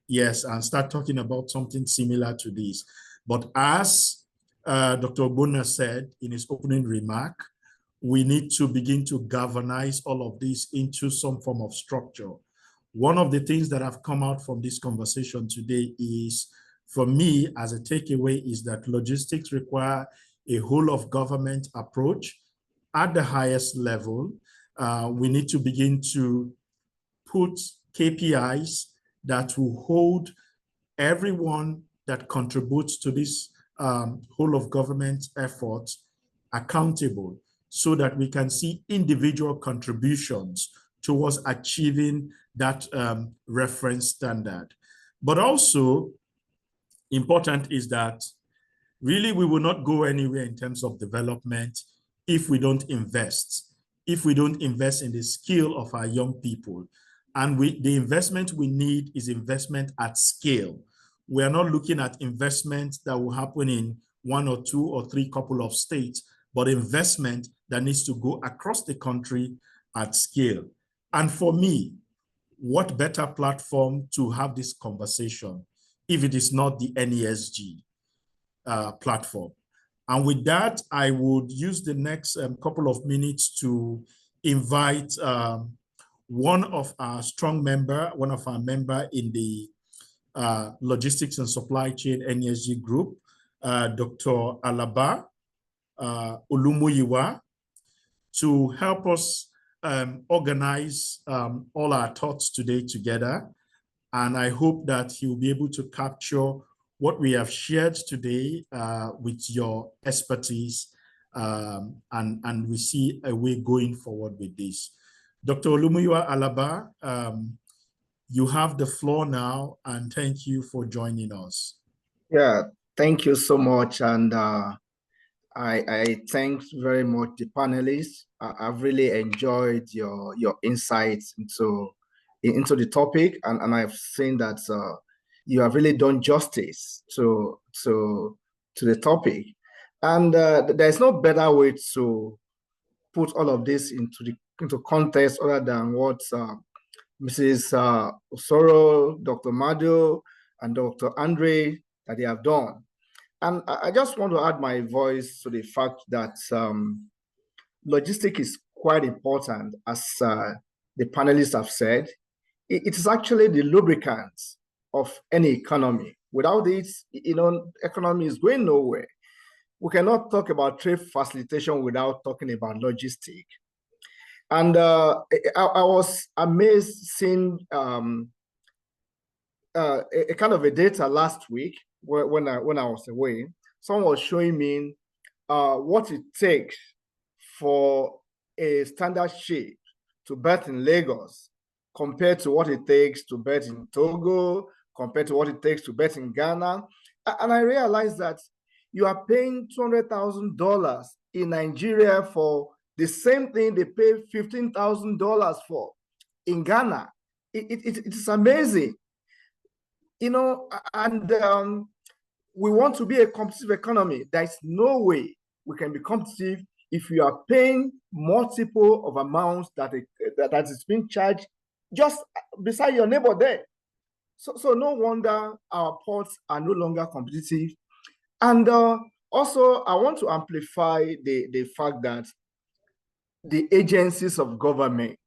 yes, and start talking about something similar to this. But as Dr. Ogbonna said in his opening remark, we need to begin to galvanize all of this into some form of structure. One of the things that have come out from this conversation today is, for me, as a takeaway, is that logistics require a whole of government approach at the highest level. We need to begin to put KPIs that will hold everyone that contributes to this whole of government effort accountable, so that we can see individual contributions towards achieving that reference standard. But also important is that really we will not go anywhere in terms of development if we don't invest, in the skill of our young people. And the investment we need is investment at scale. We are not looking at investment that will happen in 1 or 2 or 3 couple of states, but investment that needs to go across the country at scale. And for me, what better platform to have this conversation if it is not the NESG platform? And with that, I would use the next couple of minutes to invite one of our member in the Logistics and Supply Chain NESG group, Dr. Alaba Olumuyiwa, to help us organize all our thoughts today together. And I hope that he will be able to capture what we have shared today with your expertise, and we see a way going forward with this. Dr. Olumuyiwa Alaba, you have the floor now, and thank you for joining us. Yeah, thank you so much. And I thank very much the panelists. I've really enjoyed your insights into the topic, and I've seen that you have really done justice to the topic. And there's no better way to put all of this into context other than what Mrs. Osoro, Dr. Mado, and Dr. Andre that they have done. And I just want to add my voice to the fact that logistics is quite important, as the panelists have said. It is actually the lubricant of any economy. Without it, economy is going nowhere. We cannot talk about trade facilitation without talking about logistics. And I was amazed seeing a kind of a data last week when I was away. Someone was showing me what it takes for a standard ship to berth in Lagos compared to what it takes to berth in Togo, compared to what it takes to berth in Ghana. And I realized that you are paying $200,000 in Nigeria for the same thing they pay $15,000 for in Ghana. It is amazing. And we want to be a competitive economy. There's no way we can be competitive if you are paying multiple of amounts that is being charged just beside your neighbor there. So no wonder our ports are no longer competitive. And also, I want to amplify the fact that the agencies of government,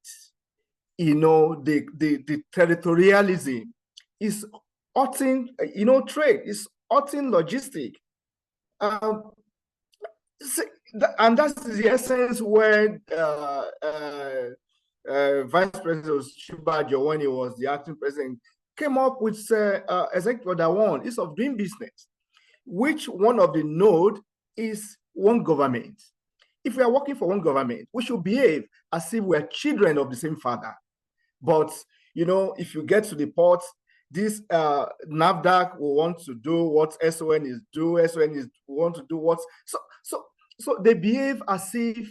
the territorialism is hurting, trade, is hurting logistics. And that's the essence where Vice President Shubajo, when he was the acting president, came up with Executive Order 1, is of doing business, which one of the node is one government. If we are working for one government, we should behave as if we're children of the same father. But, if you get to the port, this NAFDAC will want to do what SON is do, SON is want to do what. So they behave as if,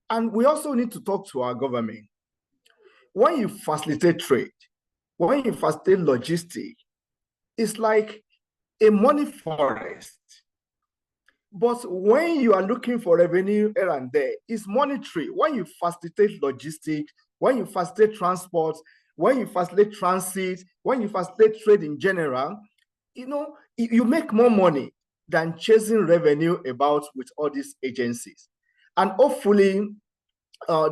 and we also need to talk to our government. When you facilitate trade, when you facilitate logistics, it's like a money forest. But when you are looking for revenue here and there, it's monetary. When you facilitate logistics, when you facilitate transport, when you facilitate transit, when you facilitate trade in general, you know, you make more money than chasing revenue about with all these agencies. And hopefully,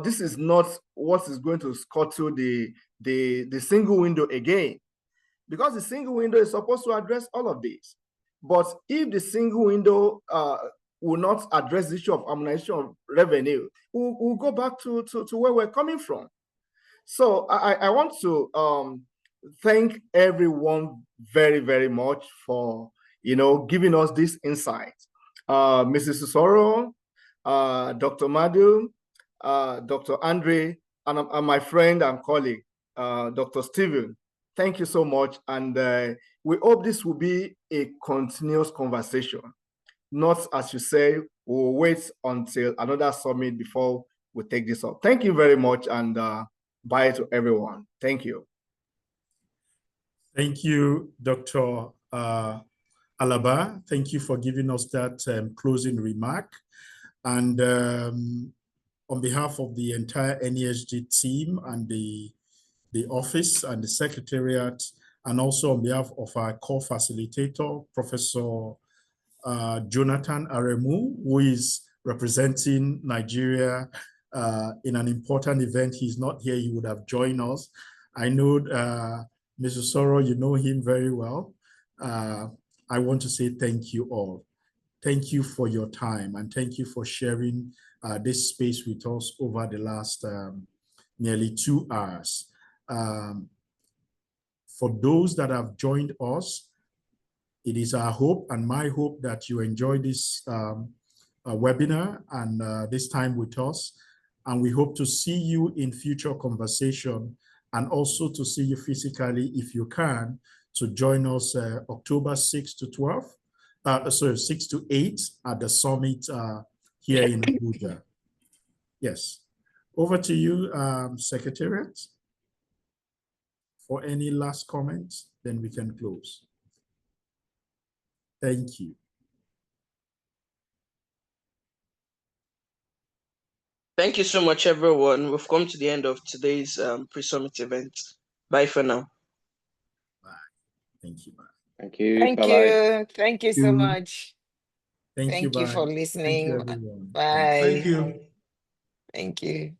this is not what is going to scuttle the single window again, because the single window is supposed to address all of this. But if the single window will not address the issue of harmonization of revenue, we'll go back to where we're coming from. So I want to thank everyone very, very much for, you know, giving us this insight. Mrs. Susoro, Dr. Madhu, Dr. Andre, and my friend and colleague, Dr. Steven. Thank you so much. And we hope this will be a continuous conversation. Not, as you say, we'll wait until another summit before we take this up. Thank you very much, and bye to everyone. Thank you. Thank you, Dr. Alaba. Thank you for giving us that closing remark. And on behalf of the entire NESG team and the office and the secretariat, and also on behalf of our co-facilitator, Professor Jonathan Aremu, who is representing Nigeria in an important event. He's not here, he would have joined us. I know Mr. Soro, you know him very well. I want to say thank you all. Thank you for your time, and thank you for sharing this space with us over the last nearly 2 hours. For those that have joined us, it is our hope and my hope that you enjoy this webinar and this time with us. And we hope to see you in future conversation, and also to see you physically if you can, to join us October 6 to 12. 6 to 8 at the summit here in Abuja. Yes. Over to you, Secretariat, for any last comments, then we can close. Thank you. Thank you so much, everyone. We've come to the end of today's pre-summit event. Bye for now. Bye. Thank you. Bye. Thank you. Thank Bye-bye. you. Thank you so much. Thank you. Thank you Bye. for Thank you, listening. everyone. Bye. Thank you. Thank you.